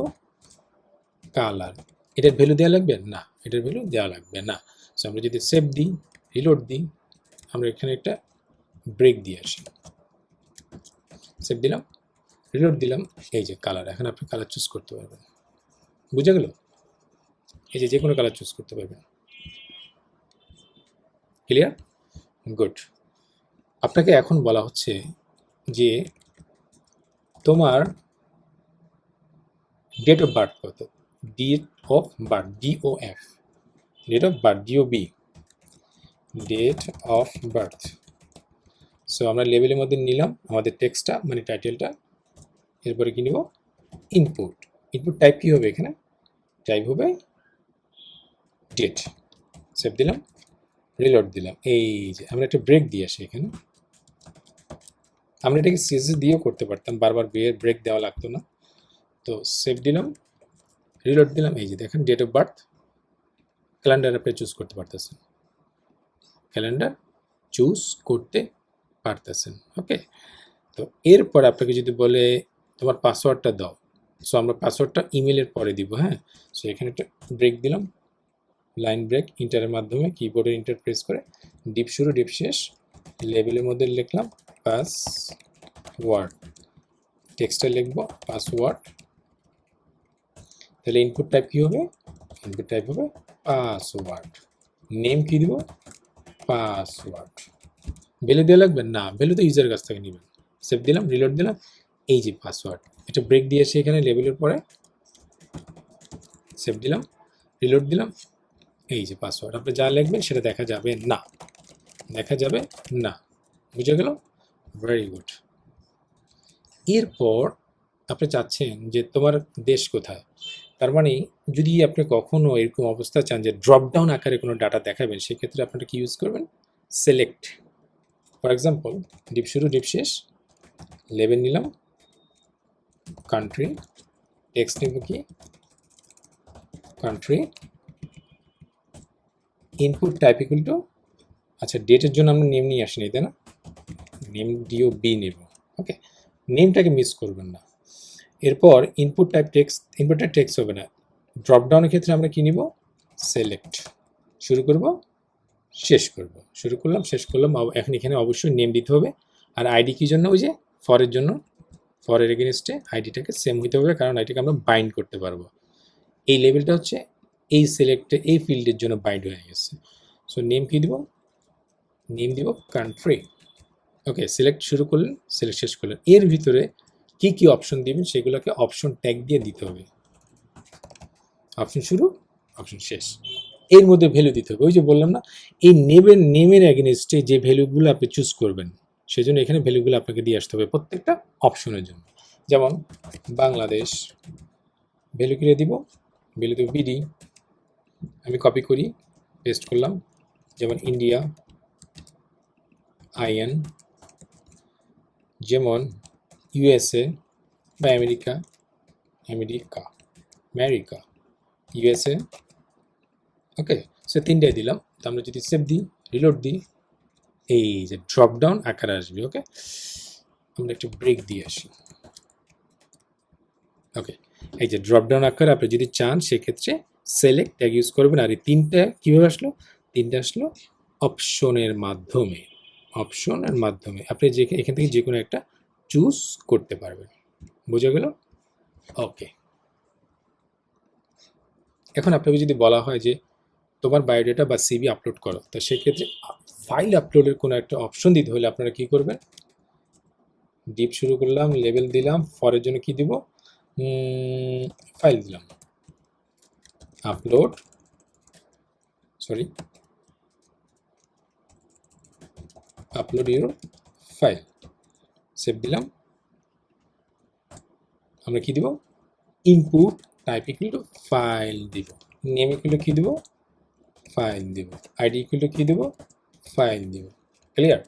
কালার, এটার ভ্যালু দেওয়া লাগবে না, এটার ভ্যালু দেওয়া লাগবে না। সো আমরা যদি সেভ দিই, রিলোড দিই, আমরা এখানে একটা ব্রেক দিয়ে আসি, সেভ দিলাম, রিলোড দিলাম, এই যে কালার, এখন আপনি কালার চুজ করতে পারবেন, বুঝে গেল? এই যে যে কোনো কালার চুজ করতে পারবেন। ক্লিয়ার? গুড। আপনাকে এখন বলা হচ্ছে যে তোমার ডেট অফ বার্থ কত, date of birth, DOF, date of birth, DOB, date of birth. So আমরা লেভেলের মধ্যে নিলাম আমাদের টেক্সটটা, মানে টাইটেলটা, এরপরে কি নিব, ইনপুট, ইনপুট টাইপ কি হবে, এখানে টাইপ হবে ডেট, সেভ দিলাম, রিলোড দিলাম। এই যে আমরা একটা ব্রেক দিয়ে আসি এখানে, আমরা এটাকে CSS দিয়েও করতে পারতাম, বারবার ব্রেক দেওয়া লাগতো না, তো সেভ দিলাম, রিলোড দিলাম, এই যে দেখেন ডেট অফ বার্থ, ক্যালেন্ডার আপনি চুজ করতে পারতেছেন, ক্যালেন্ডার চুজ করতে পারতেছেন। ওকে, তো এরপর আপনাকে যদি বলে তোমার পাসওয়ার্ডটা দাও, সো আমরা পাসওয়ার্ডটা ইমেলের পরে দিব। হ্যাঁ, সো এখানে একটা ব্রেক দিলাম, লাইন ব্রেক, ইন্টারের মাধ্যমে কিবোর্ডে ইন্টার প্রেস করে ডিপ শুরু ডিপ শেষ, লেবেলের মধ্যে লিখলাম পাসওয়ার্ড, টেক্সটে লিখব পাসওয়ার্ড, তাহলে ইনপুট টাইপ কী হবে, ইনপুট টাইপ হবে পাসওয়ার্ড, নেম কী দিব পাসওয়ার্ড, ভ্যালু দেওয়া লাগবে না, ভ্যালু তো ইউজারের কাছ থেকে নেবেন। সেভ দিলাম, রিলোড দিলাম, এই যে পাসওয়ার্ড, এটা ব্রেক দিয়েছি এখানে লেবেলের পরে, সেভ দিলাম, রিলোড দিলাম, এই যে পাসওয়ার্ড, আপনি যা লিখবেন সেটা দেখা যাবে না, দেখা যাবে না, বুঝে গেল? Very good. এরপর আপনি চাচ্ছেন যে তোমার দেশ কোথায়, তার মানে যদি আপনি কখনো এরকম অবস্থা চান যে ড্রপডাউন আকারে কোনো ডাটা দেখাবেন, সেক্ষেত্রে আপনারা কি ইউজ করবেন, সিলেক্ট, ফর এক্সাম্পল ডিপ শুরু ডিপ শেষ, লেবেল নিলাম কান্ট্রি, টেক্সট নেব কি country, input type equal two, আচ্ছা ডেটের জন্য আমরা নেম নিয়ে আসিনি তাই না, নেম ডিও বি নেব। ওকে, নেমটাকে মিস করবেন না। এরপর input type text, input type text হবে না, ড্রপডাউনের ক্ষেত্রে আমরা কি নিব, সিলেক্ট, শুরু করব শেষ করব, শুরু করলাম শেষ করলাম, এখন এখানে অবশ্যই নেম দিতে হবে, আর আইডি কি জন্য, ওই যে ফরের জন্য, ফরের এগেনস্টে আইডিটাকে সেম হইতে হবে, কারণ আইডিটাকে আমরা বাইন্ড করতে পারবো, এই লেভেলটা হচ্ছে এই সিলেক্টে এই ফিল্ডের জন্য বাইন্ড হয়ে গেছে। সো নেম কি দিব, নেম দিব কান্ট্রি। ওকে, সিলেক্ট শুরু করলেন, সিলেক্ট শেষ করলেন, এর ভিতরে কি কি অপশন দিবেন সেগুলোকে অপশন ট্যাগ দিয়ে দিতে হবে, অপশন শুরু অপশন শেষ, এর মধ্যে ভ্যালু দিতে হবে, ওই যে বললাম না, এই নেমের এগেনস্টে যে ভ্যালুগুলো আপনি চুজ করবেন, সেই জন্য এখানে ভ্যালুগুলো আপনাকে দিয়ে আসতে হবে প্রত্যেকটা অপশনের জন্য। যেমন বাংলাদেশ, ভ্যালু কিনে দিব, ভ্যালু দেব বিডি, আমি কপি করি পেস্ট করলাম, যেমন ইন্ডিয়া আইএন, যেমন ইউএসএ বা আমেরিকা, আমেরিকা আমেরিকা ইউএসএ। ওকে, সে তিনটাই দিলাম, তো আমরা যদি সেভ দিই, রিলোড দিই, এই যে ড্রপডাউন আকারে আসবে। ওকে, আমরা একটু ব্রেক দিয়ে আসি। ওকে, এই যে ড্রপডাউন আকারে আপনি যদি চান সেক্ষেত্রে সিলেক্ট ট্যাগ ইউজ করবেন, আর এই তিনটা কীভাবে আসলো, তিনটা আসলো অপশনের মাধ্যমে, অপশনের মাধ্যমে আপনি যে এখান থেকে যে কোনো একটা চুজ করতে পারবেন, বোঝা গেল? ওকে, এখন আপনাকে যদি বলা হয় যে তোমার বায়োডাটা বা সিভি আপলোড করো, তো সেক্ষেত্রে ফাইল আপলোডের কোনো একটা অপশন দিতে হলে আপনারা কি করবেন, ডিপ শুরু করলাম, লেবেল দিলাম, ফরের জন্য কি দিব, ফাইল দিলাম, upload, sorry upload your file, save দিলাম, আমরা কি দিব, input type equal two file দিব, নেম ইকুয়াল টু কি দিব, ফাইল দিব, আইডি ইকুয়াল টু কি দিব, ফাইল দিব। ক্লিয়ার?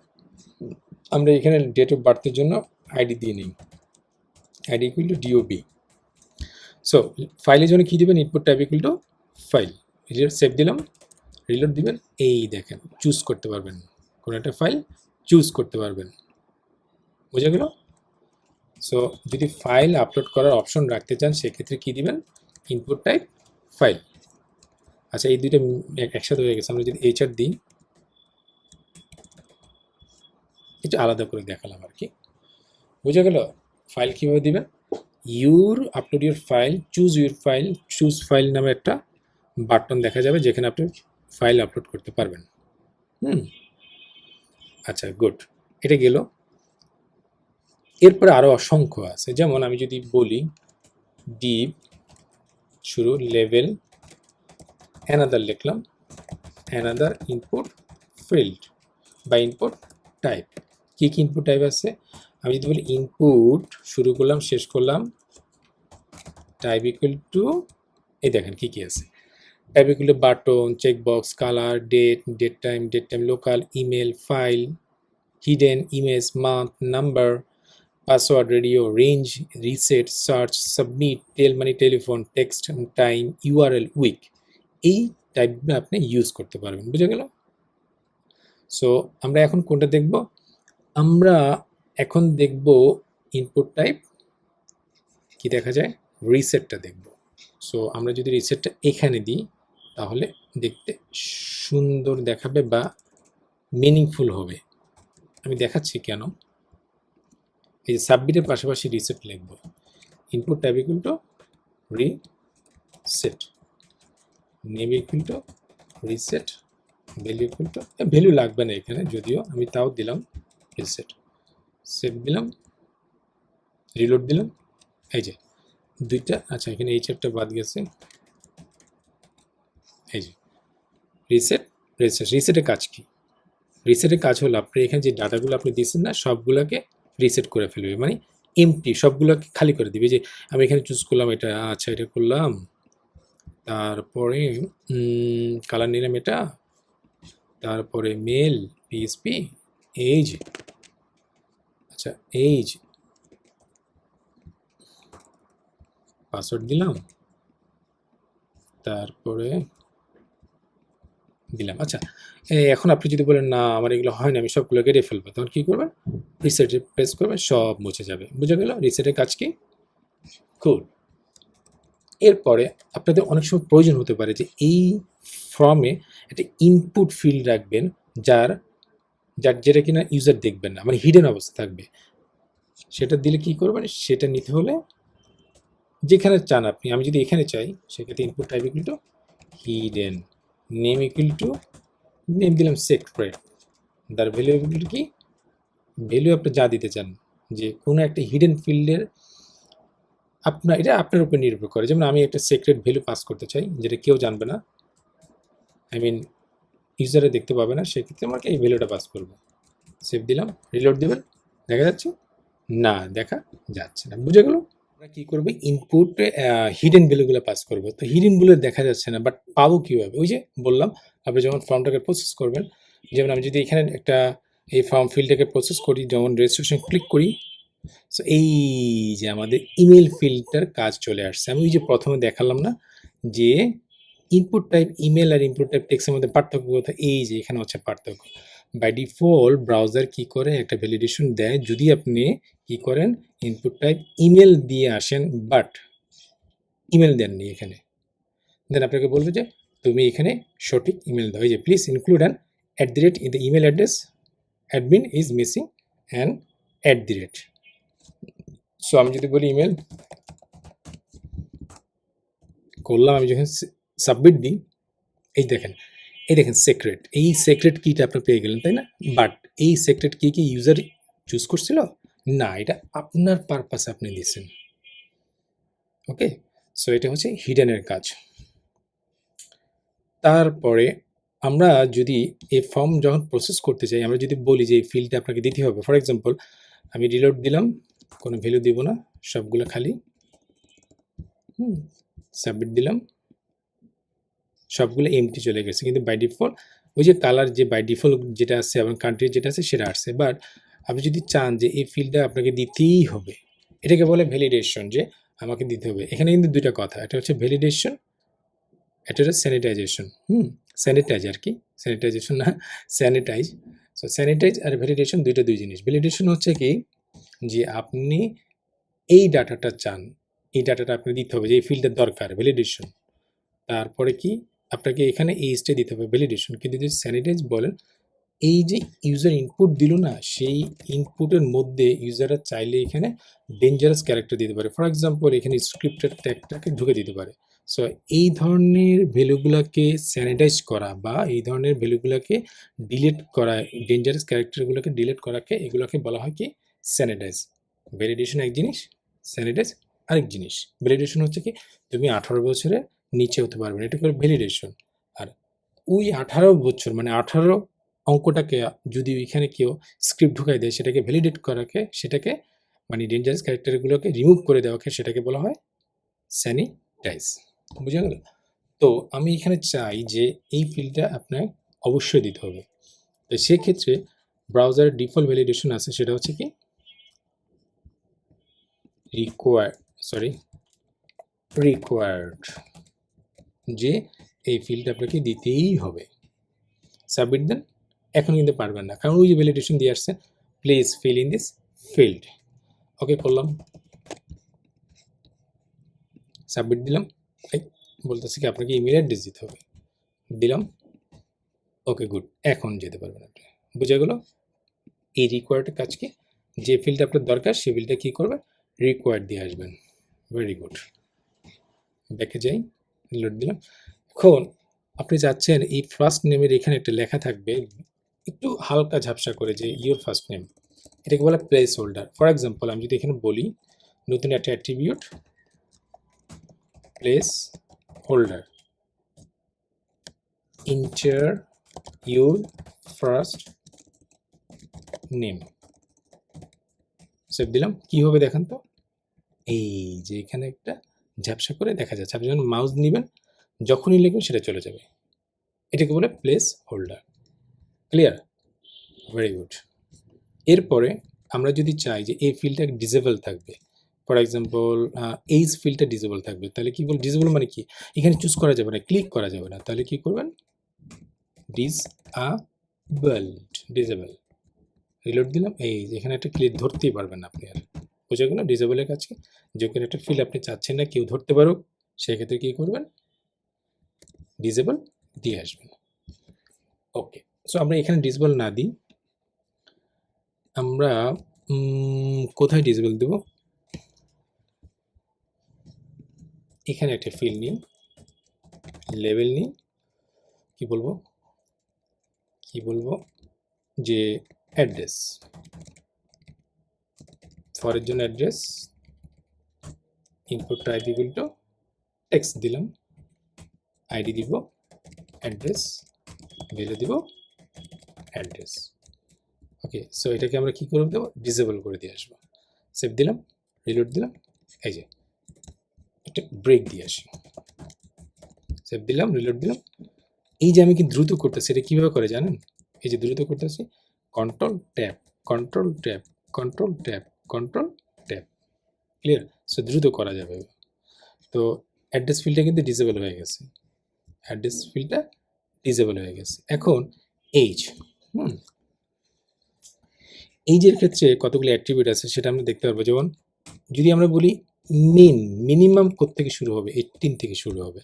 আমরা এখানে ডেট অফ বার্থের জন্য আইডি দিয়ে নিই, ID equal two DOB. So ফাইলের জন্য কী দেবেন, input type equal two file, save দিলাম, রিলোড দিবেন, এই দেখেন চুজ করতে পারবেন, কোনো একটা ফাইল চুজ করতে পারবেন, বোঝা গেল? সো যদি ফাইল আপলোড করার অপশন রাখতে চান সেক্ষেত্রে কী দিবেন, ইনপুট টাইপ ফাইল। আচ্ছা, এই দুইটা একসাথে হয়ে গেছে, আমরা যদি এইচআর দিই, এটা আলাদা করে দেখালাম আর কি, বোঝা গেল? ফাইল কীভাবে দিবেন, your upload your file, choose your file, choose file নামে একটা বাটন দেখা যাবে যেখানে আপনি ফাইল আপলোড করতে পারবেন। আচ্ছা, গুড, এটা গেল। এরপরে আরও অসংখ্য আছে, যেমন আমি যদি বলি ডিপ শুরু, লেভেল, অ্যানাদার লিখলাম, অ্যানাদার ইনপুট ফিল্ড বা ইনপুট টাইপ, কী কী ইনপুট টাইপ আছে, আমি যদি বলি ইনপুট শুরু করলাম শেষ করলাম, টাইপ ইকুয়াল টু, এই দেখেন কী কী আছে, type equal to button, checkbox, colour, date time local, email, file, hidden, image, month, number, password, radio, range, reset, search, submit, tel মানে telephone, text, time, URL, week, এই টাইপগুলো আপনি ইউজ করতে পারবেন। বুঝে গেল? সো আমরা এখন কোনটা দেখব? আমরা এখন দেখব ইনপুট টাইপ কি দেখা যায়, রিসেটটা দেখব। সো আমরা যদি রিসেটটা এখানে দিই তাহলে দেখতে সুন্দর দেখাবে বা মিনিংফুল হবে। আমি দেখাচ্ছি কেন। এই যে সাবমিটের পাশাপাশি রিসেট লিখব। Input type equal two reset, name equal two reset, value equal two, value লাগবে না এখানে, যদিও আমি তাও দিলাম রিসেট। সেভ দিলাম, রিলোড দিলাম। এই যে দুইটা, আচ্ছা এখানে এই চ্যাপটা বাদ গেছে। এই যে রিসেট, রিসেটের কাজ কি? রিসেটের কাজ হলো আপনি এখানে যে ডাটাগুলো আপনি দিয়েছেন না, সবগুলোকে রিসেট করে ফেলবে, মানে এমটি সবগুলোকে খালি করে দিবে। যে আমি এখানে চুজ করলাম এটা, আচ্ছা এটা করলাম, তারপরে কালার নিলাম এটা, তারপরে মেল পিএসপি, এজ, আচ্ছা এজ, পাসওয়ার্ড দিলাম, তারপরে দিলাম। আচ্ছা এখন আপনি যদি বলেন না আমার এগুলো হয় না, আমি সবগুলো কেটে ফেলবো, তখন কী করবেন? রিসেটে প্রেস করবেন, সব মুছে যাবে। বুঝে গেল রিসেটের কাজ কি? কুল। এরপরে আপনাদের অনেক সময় প্রয়োজন হতে পারে যে এই ফর্মে একটা ইনপুট ফিল্ড রাখবেন, যার যার যেটা কিনা ইউজার দেখবেন না, মানে হিডেন অবস্থা থাকবে। সেটা দিলে কি করবেন? সেটা নিতে হলে যেখানে চান আপনি, আমি যদি এখানে চাই সেক্ষেত্রে input type equal two hidden, name equal two, name দিলাম সেক্রেট, তার ভ্যালু ইকুয়াল টু কি? ভ্যালু আপনি যা দিতে চান, যে কোনো একটা হিডেন ফিল্ডের আপনার, এটা আপনার উপর নির্ভর করে। যেমন আমি একটা সিক্রেট ভ্যালু পাস করতে চাই যেটা কেউ জানবে না, আই মিন ইউজারে দেখতে পাবে না, সেক্ষেত্রে আমাকে এই ভ্যালুটা পাস করব। সেভ দিলাম, রিলোড দেবেন, দেখা যাচ্ছে না, দেখা যাচ্ছে না। বুঝে গেল? আমরা কী করবো? ইনপুটে হিডেন ভ্যালুগুলো পাস করবো। তো হিডেনগুলো দেখা যাচ্ছে না, বাট পাবো কীভাবে? ওই যে বললাম, আপনি যখন ফর্মটাকে প্রসেস করবেন, যেমন আমি যদি এখানে একটা এই ফর্ম ফিল্ডটাকে প্রসেস করি, যেমন রেজিস্ট্রেশন ক্লিক করি, সো এই যে আমাদের ইমেল ফিল্ডটার কাজ চলে আসছে। আমি ওই যে প্রথমে দেখালাম না যে ইনপুট টাইপ ইমেল আর ইনপুট টাইপ টেক্সটের মধ্যে পার্থক্য কোথায়? এই যে এখানে হচ্ছে পার্থক্য। বাই ডিফল্ট ব্রাউজার কি করে? একটা ভ্যালিডেশন দেয় যদি আপনি কি করেন? ইনপুট টাইপ ইমেল দিয়ে আসেন, বাট ইমেল দেননি এখানে, দেন আপনাকে বলবে যে তুমি এখানে সঠিক ইমেল দাও। এই যে please include an @ in the email address, admin is missing an @। So আমি যদি বলি ইমেল করলাম, আমি যখন সাবমিট দিই, এই দেখেন সিক্রেট, এই সিক্রেট কিটা আপনি পেয়ে গেলেন, তাই না? বাট এই সিক্রেট কি ইউজার চুজ করছিল না, এটা আপনার পারপাসে আপনি দিয়েছেন। ওকে, সো এটা হচ্ছে হিডেনের কাজ। তারপরে আমরা যদি এই ফর্ম যখন প্রসেস করতে চাই, আমরা যদি বলি যে এই ফিল্ডটা আপনাকে দিতে হবে, ফর এক্সাম্পল আমি রিলোড দিলাম, কোনো ভ্যালু দিব না, সবগুলো খালি, সাবমিট দিলাম, সবগুলো এমটি চলে গেছে, কিন্তু বাই ডিফল্ট ওই যে কালার যে বাই ডিফল্ট যেটা আছে এবং কান্ট্রি যেটা আছে সেটা আসছে। বাট আপনি যদি চান যে এই ফিল্ডটা আপনাকে দিতেই হবে, এটাকে বলে ভ্যালিডেশন, যে আমাকে দিতে হবে। এখানে কিন্তু দুইটা কথা, এটা হচ্ছে ভ্যালিডেশন, এটা হচ্ছে স্যানিটাইজেশন। স্যানিটাইজ আর কি, স্যানিটাইজেশন না, স্যানিটাইজ। সো স্যানিটাইজ আর ভ্যালিডেশন দুইটা দুই জিনিস। ভ্যালিডেশন হচ্ছে কি, যে আপনি এই ডাটাটা চান, এই ডাটাটা আপনি দিতে হবে, যে এই ফিল্ডের দরকার, ভ্যালিডেশন। তারপরে কি আপনাকে এখানে এইজটা দিতে হবে, ভ্যালিডেশন। কিন্তু যদি স্যানিটাইজ বলেন, এই যে ইউজার ইনপুট দিল না, সেই ইনপুটের মধ্যে ইউজাররা চাইলে এখানে ডেঞ্জারাস ক্যারেক্টার দিতে পারে। ফর এক্সাম্পল এখানে স্ক্রিপ্টের ট্যাগটাকে ঢুকে দিতে পারে। সো এই ধরনের ভ্যালুগুলোকে স্যানিটাইজ করা বা এই ধরনের ভ্যালুগুলোকে ডিলিট করা, ডেঞ্জারাস ক্যারেক্টারগুলোকে ডিলিট করাকে, এগুলোকে বলা হয় কি? স্যানিটাইজ। ভ্যালিডেশন এক জিনিস, স্যানিটাইজ আরেক জিনিস। ভ্যালিডেশন হচ্ছে কি, তুমি 18 বছরের নিচে হতে পারবে না, এটা করে ভ্যালিডেশন। আর ওই 18 বছর মানে 18 অঙ্কটাকে যদি ওইখানে কেউ স্ক্রিপ্ট ঢুকাই দেয়, সেটাকে ভ্যালিডেট করাকে, সেটাকে মানে ডেঞ্জারাস ক্যারেক্টারগুলোকে রিমুভ করে দেওয়াকে, সেটাকে বলা হয় স্যানিটাইজ। বুঝে গেল? তো আমি এখানে চাই যে এই ফিল্ডটা আপনার অবশ্যই দিতে হবে। তো সেক্ষেত্রে ব্রাউজারের ডিফল্ট ভ্যালিডেশন আছে, সেটা হচ্ছে কি রিকোয়ার্ড, যে এই ফিল্ড আপনাকে দিতেই হবে। সাবমিট দেন। এখন কিন্তু পারবেন না, কারণ ওই যে ভ্যালিডেশন দিয়ে আসছে, please fill in this field. Okay করলাম, সাবমিট দিলাম। বলতেছে কি আপনাকে ইমেল অ্যাড্রেস দিতে হবে, দিলাম। ওকে গুড, এখন যেতে পারবেন আপনি। বুঝে গেল এই রিকোয়ার্ড কাজ কি, যে ফিল্ড আপনার দরকার সেই ফিল্ডটা কী করবেন, রিকোয়ার্ড দিয়ে আসবেন। ভেরি গুড, ব্যাকে যাই, লোড দিলাম। এখন আপনি চাচ্ছেন এই ফার্স্ট নেমের এখানে একটা লেখা থাকবে একটু হালকা ঝাপসা করে, যে ইউর ফার্স্ট নেম, এটাকে বলে প্লেস হোল্ডার। ফর এক্সাম্পল আমি যদি এখানে বলি নতুন একটা attribute place holder, inter your first name, save দিলাম। কি হবে দেখেন তো, এই যে এখানে একটা ঝাপসা করে দেখা যাচ্ছে। আপনি যখন মাউস নেবেন যখনই লিখবেন সেটা চলে যাবে, এটাকে বলে place holder. Clear? Very good. এরপরে আমরা যদি চাই যে এই ফিল্ডটা ডিসেবল থাকবে, ফর এক্সাম্পল এইজ ফিল্ডটা ডিসেবল থাকবে, তাহলে কি বল, ডিসেবল মানে কি, এখানে চুজ করা যাবে না, ক্লিক করা যাবে না, তাহলে কি করবেন, ডিসেবল, রিলোড দিলাম। এই এখানে একটা ক্লিক ধরতেই পারবেন না আপনি, আর বুঝে গেল ডিসেবলের কাছে। যখন একটা ফিল্ড আপনি চাচ্ছেন না কেউ ধরতে পারুক, সেক্ষেত্রে কী করবেন, ডিসেবল দিয়ে আসবেন। ওকে, সো আমরা এখানে ডিসেবল না দিই, আমরা কোথায় ডিসেবল দেব, এখানে একটা ফিল্ড নিই, লেভেল নিই, কি বলবো যে অ্যাড্রেস, ফরের জন্য address, input type equal to text দিলাম, আইডি দিব অ্যাড্রেস, ভ্যালু দিব অ্যাড্রেস। ওকে, সো এটাকে আমরা কী করে দেবো, ডিসেবল করে দিয়ে আসবো। সেভ দিলাম, রিলোড দিলাম। এই যে একটা ব্রেক দিয়ে আসি, সেভ দিলাম, রিলোড দিলাম। এই যে আমি কি দ্রুত করতেছি, এটা কীভাবে করে জানেন, এই যে দ্রুত করতেছি, control tap, control tap, control tap, control tap. Clear? So দ্রুত করা যাবে। তো অ্যাড্রেস ফিল্ডটা কিন্তু ডিসেবল হয়ে গেছে, অ্যাড্রেস ফিল্ডটা ডিসেবল হয়ে গেছে। এখন এইজ, এইজের ক্ষেত্রে কতগুলো অ্যাট্রিবিউট আছে সেটা আমরা দেখতে পারবো। যেমন যদি আমরা বলি মিনিমাম কোত্থেকে শুরু হবে, 18 থেকে শুরু হবে।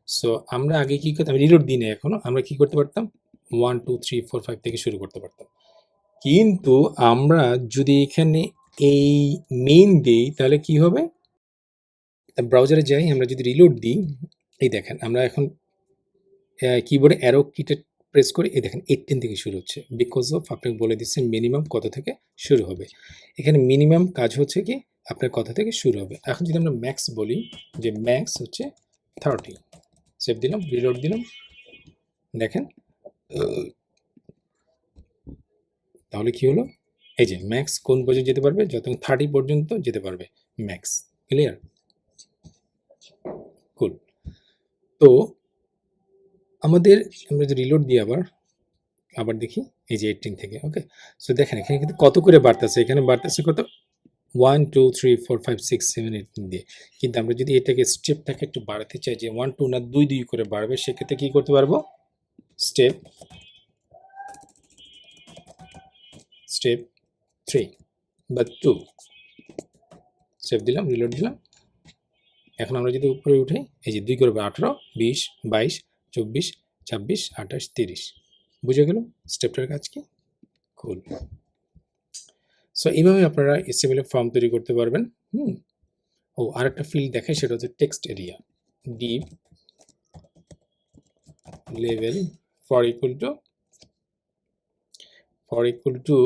সো আমরা আগে কী করতাম, রিলোড দিই না এখনও, আমরা কী করতে পারতাম 1 2 3 4 5 থেকে শুরু করতে পারতাম। কিন্তু আমরা যদি এখানে এই মেইন দিই তাহলে কি হবে, ব্রাউজারে যাই, আমরা যদি রিলোড দিই, এই দেখেন আমরা এখন কিবোর্ডে অ্যারো কিটা প্রেস করে, এই দেখেন 18 থেকে শুরু হচ্ছে, বিকজ অফ আপনাকে বলে দিচ্ছে মিনিমাম কত থেকে শুরু হবে। এখানে মিনিমাম কাজ হচ্ছে কি আপনার কত থেকে শুরু হবে। এখন যদি আমরা ম্যাক্স বলি, যে ম্যাক্স হচ্ছে 30, সেভ দিলাম, রিলোড দিলাম, দেখেন তাহলে কি হলো, এই যে ম্যাক্স কোন পর্যন্ত যেতে পারবে, যত 30 পর্যন্ত যেতে পারবে ম্যাক্স। ক্লিয়ার? কুল। তো আমাদের, আমরা যদি রিলোড দিই আবার দেখি, এই যে 18 থেকে, ওকে। সো দেখেন এখানে কিন্তু কত করে বাড়তেছে, এখানে বাড়তেছে কত, 1 2 3 4 5 6 7 8 দিয়ে। কিন্তু আমরা যদি এটাকে স্টেপটাকে একটু বাড়াতে চাই, যে 1 2 না 2 2 করে বাড়বে, সেক্ষেত্রে কী করতে পারবো, স্টেপ 3 বা 2, সেভ দিলাম, রিলোড দিলাম। এখন আমরা যদি উপরে উঠে, এই যে 2 করে 18 20 22 24 26 28 30, বুঝে গেল স্টেপটার কাজ কি। কুল। সো এইভাবে আপনারা HTML ফর্ম তৈরি করতে পারবেন। ও আরেকটা ফিল্ড দেখায়, সেটা হচ্ছে text area, deep level for equal to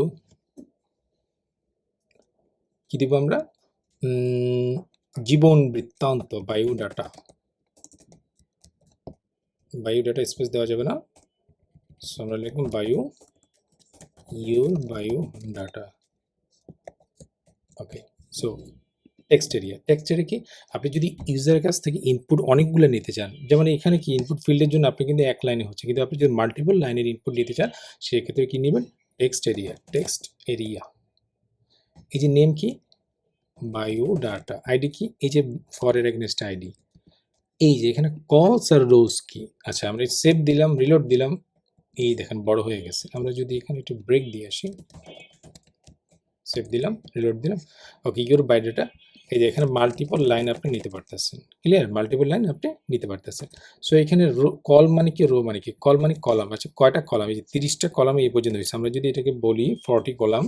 কি দিব আমরা, জীবন বৃত্তান্ত, বায়োডাটা স্পেস দেওয়া যাবে না। সো আমরা লিখুন বায়োডাটা। ওকে, সো টেক্সট এরিয়া কি, আপনি যদি ইউজারের কাছ থেকে ইনপুট অনেকগুলো নিতে চান, যেমন এখানে কি ইনপুট ফিল্ডের জন্য আপনি কিন্তু এক লাইনে হচ্ছে, কিন্তু আপনি যদি মাল্টিপল লাইনের ইনপুট নিতে চান, সেক্ষেত্রে কি নেবেন, টেক্সট এরিয়া। এই যে নেম কি, বায়ো ডাটা আইডি কি, এই যে ফরের এগেনস্ট আইডি, এই যে এখানে কলস আর রোজ কি। আচ্ছা আমরা সেভ দিলাম, রিলোড দিলাম, এই দেখেন বড় হয়ে গেছে। আমরা যদি এখানে একটু ব্রেক দিয়ে আসি, সেভ দিলাম, রিলোড দিলাম, ওকে ইউর বাই ডেটা, এই যে এখানে মাল্টিপল লাইন আপনি নিতে পারতেছেন, ক্লিয়ার, মাল্টিপল লাইন আপনি নিতে পারতেছেন। সো এখানে কল মানে কি, রো মানে কি, কল মানে কলাম। আচ্ছা কয়টা কলাম, এই যে 30টা কলাম এই পর্যন্ত হয়েছে। আমরা যদি এটাকে বলি 40 কলাম,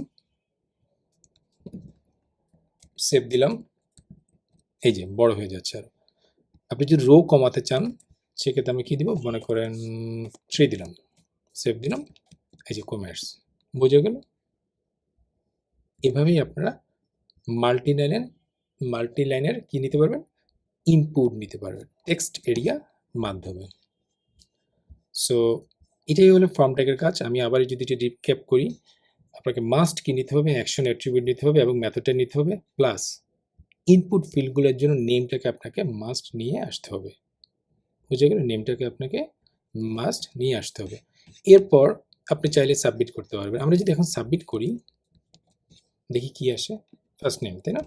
সেভ দিলাম, এই যে বড় হয়ে যাচ্ছে। আর আপনি যদি রো কমাতে চান সেক্ষেত্রে আমি কি দিব, মনে করেন 3 দিলাম, সেভ দিলাম, এই যে কমার্স, বুঝে গেল। এভাবেই আপনারা মাল্টি লাইনের কি নিতে পারবেন, ইনপুট নিতে পারবেন টেক্সট এরিয়া মাধ্যমে। সো এটাই হলো ফর্ম ট্যাগের কাজ। আমি আবার যদি এটি রিক্যাপ করি, আপনাকে মাস্ট কি নিতে হবে, অ্যাকশন অ্যাট্রিবিউট নিতে হবে এবং মেথডটা নিতে হবে, প্লাস ইনপুট ফিল্ডগুলোর জন্য নেমটাকে আপনাকে মাস্ট নিয়ে আসতে হবে, বুঝে গেল, নেমটাকে আপনাকে মাস্ট নিয়ে আসতে হবে। এরপর আপনি চাইলে সাবমিট করতে পারবেন। আমরা যদি এখন সাবমিট করি, দেখি কি আসে, ফার্স্ট নেম তাই না,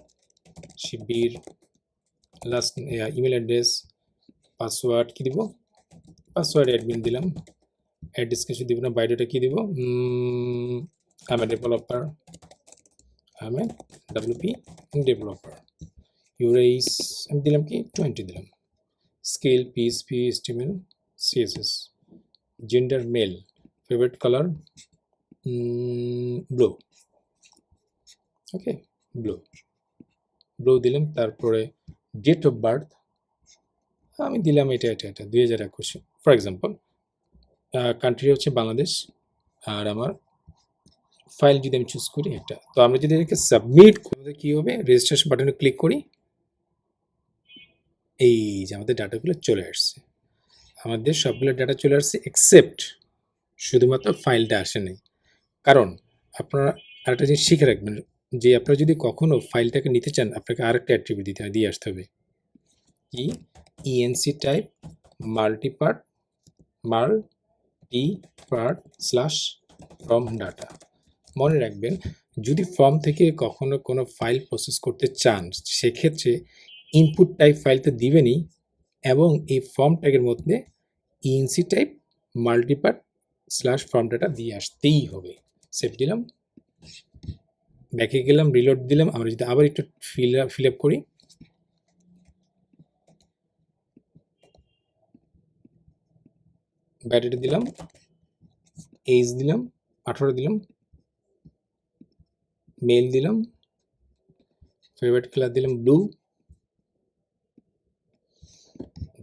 শিবির, লাস্ট ইমেল অ্যাড্রেস, পাসওয়ার্ড কি দিব, পাসওয়ার্ড অ্যাডমিন দিলাম, অ্যাড্রেস কিছু দিব না, বায়োডাটা কি দিব, আমি ডেভেলপার, আমি ডাব্লিউপি ডেভেলপার, ইউরেইস আমি দিলাম কি 20 দিলাম, scale PSP HTML CSS, gender mail, favourite colour blue, ওকে ব্লু দিলাম। তারপরে ডেট অফ বার্থ আমি দিলাম এটা 2021 ফর এক্সাম্পল, কান্ট্রি হচ্ছে বাংলাদেশ, আর আমার ফাইল যদি আমি চুজ করি এটা। তো আমরা যদি এটাকে সাবমিট করতে কি হবে, রেজিস্ট্রেশন বাটনে ক্লিক করি, এই যে আমাদের ডাটাগুলো চলে আসছে, আমাদের সবগুলো ডাটা চলে আসছে এক্সেপ্ট শুধুমাত্র ফাইলটা আসে নাই। কারণ আপনারা আরেকটা জিনিস শিখে রাখবেন, যে আপনারা যদি কখনো ফাইলটাকে নিতে চান আপনাকে আরেকটা অ্যাট্রিবিউট দিয়ে আসতে হবে, কি ENC type multipart slash form data. মনে রাখবেন যদি ফর্ম থেকে কখনো কোনো ফাইল প্রসেস করতে চান সেক্ষেত্রে ইনপুট টাইপ ফাইলটা দিবেনই এবং এই ফর্ম ট্যাগের মধ্যে ENC type multipart slash form data দিয়ে আসতেই হবে। সেভ দিলাম, ব্যাকে গেলাম, রিলোড দিলাম। আমরা যদি আবার একটু ফিল আপ করি, ব্যাটারি দিলাম, এজ দিলাম 18 দিলাম, মেল দিলাম, ফেভারিট কালার দিলাম ব্লু,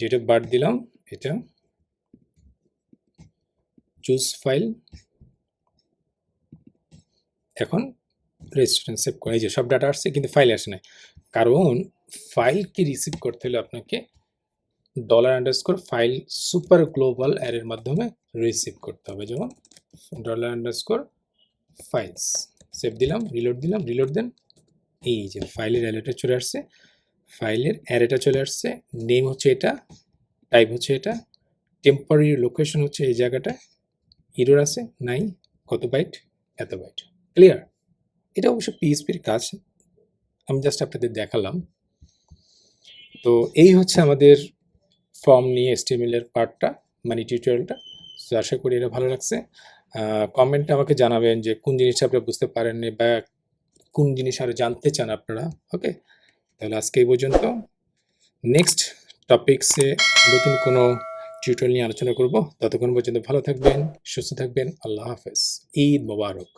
ডেট অফ বার্থ দিলাম এটা, চুজ ফাইল, এখন রেজিস্ট্রেশন সেভ করে, এই যে সব ডাটা আসছে কিন্তু ফাইল আসে নাই, কারণ ফাইলকে রিসিভ করতে হলে আপনাকে $_ ফাইল সুপার গ্লোবাল অ্যারের মাধ্যমে রিসিভ করতে হবে, যেমন $_ ফাইলস, সেভ দিলাম, রিলোড দেন, এই যে ফাইলের অ্যারেটা চলে আসছে, ফাইলের অ্যারেটা চলে আসছে, নেম হচ্ছে এটা, টাইপ হচ্ছে এটা, টেম্পোরারি লোকেশন হচ্ছে এই জায়গাটা, এরর আছে নাই, কত বাইট, এত বাইট, ক্লিয়ার। এটা অবশ্য পিএইচপির কাজ, আমি জাস্ট আপনাদের দেখালাম। তো এই হচ্ছে আমাদের ফর্ম নিয়ে HTML এর পার্টটা, মানে টিউটোরিয়ালটা। তো আশা করি এটা ভালো লাগছে। কমেন্টে আমাকে জানাবেন যে কোন জিনিসটা আপনারা বুঝতে পারেননি বা কোন জিনিস আরও জানতে চান আপনারা, ওকে। তাহলে আজকে এই পর্যন্ত, নেক্সট টপিক্সে নতুন কোনো টিউটোরিয়াল নিয়ে আলোচনা করব। ততক্ষণ পর্যন্ত ভালো থাকবেন, সুস্থ থাকবেন, আল্লাহ হাফেজ, ঈদ মোবারক।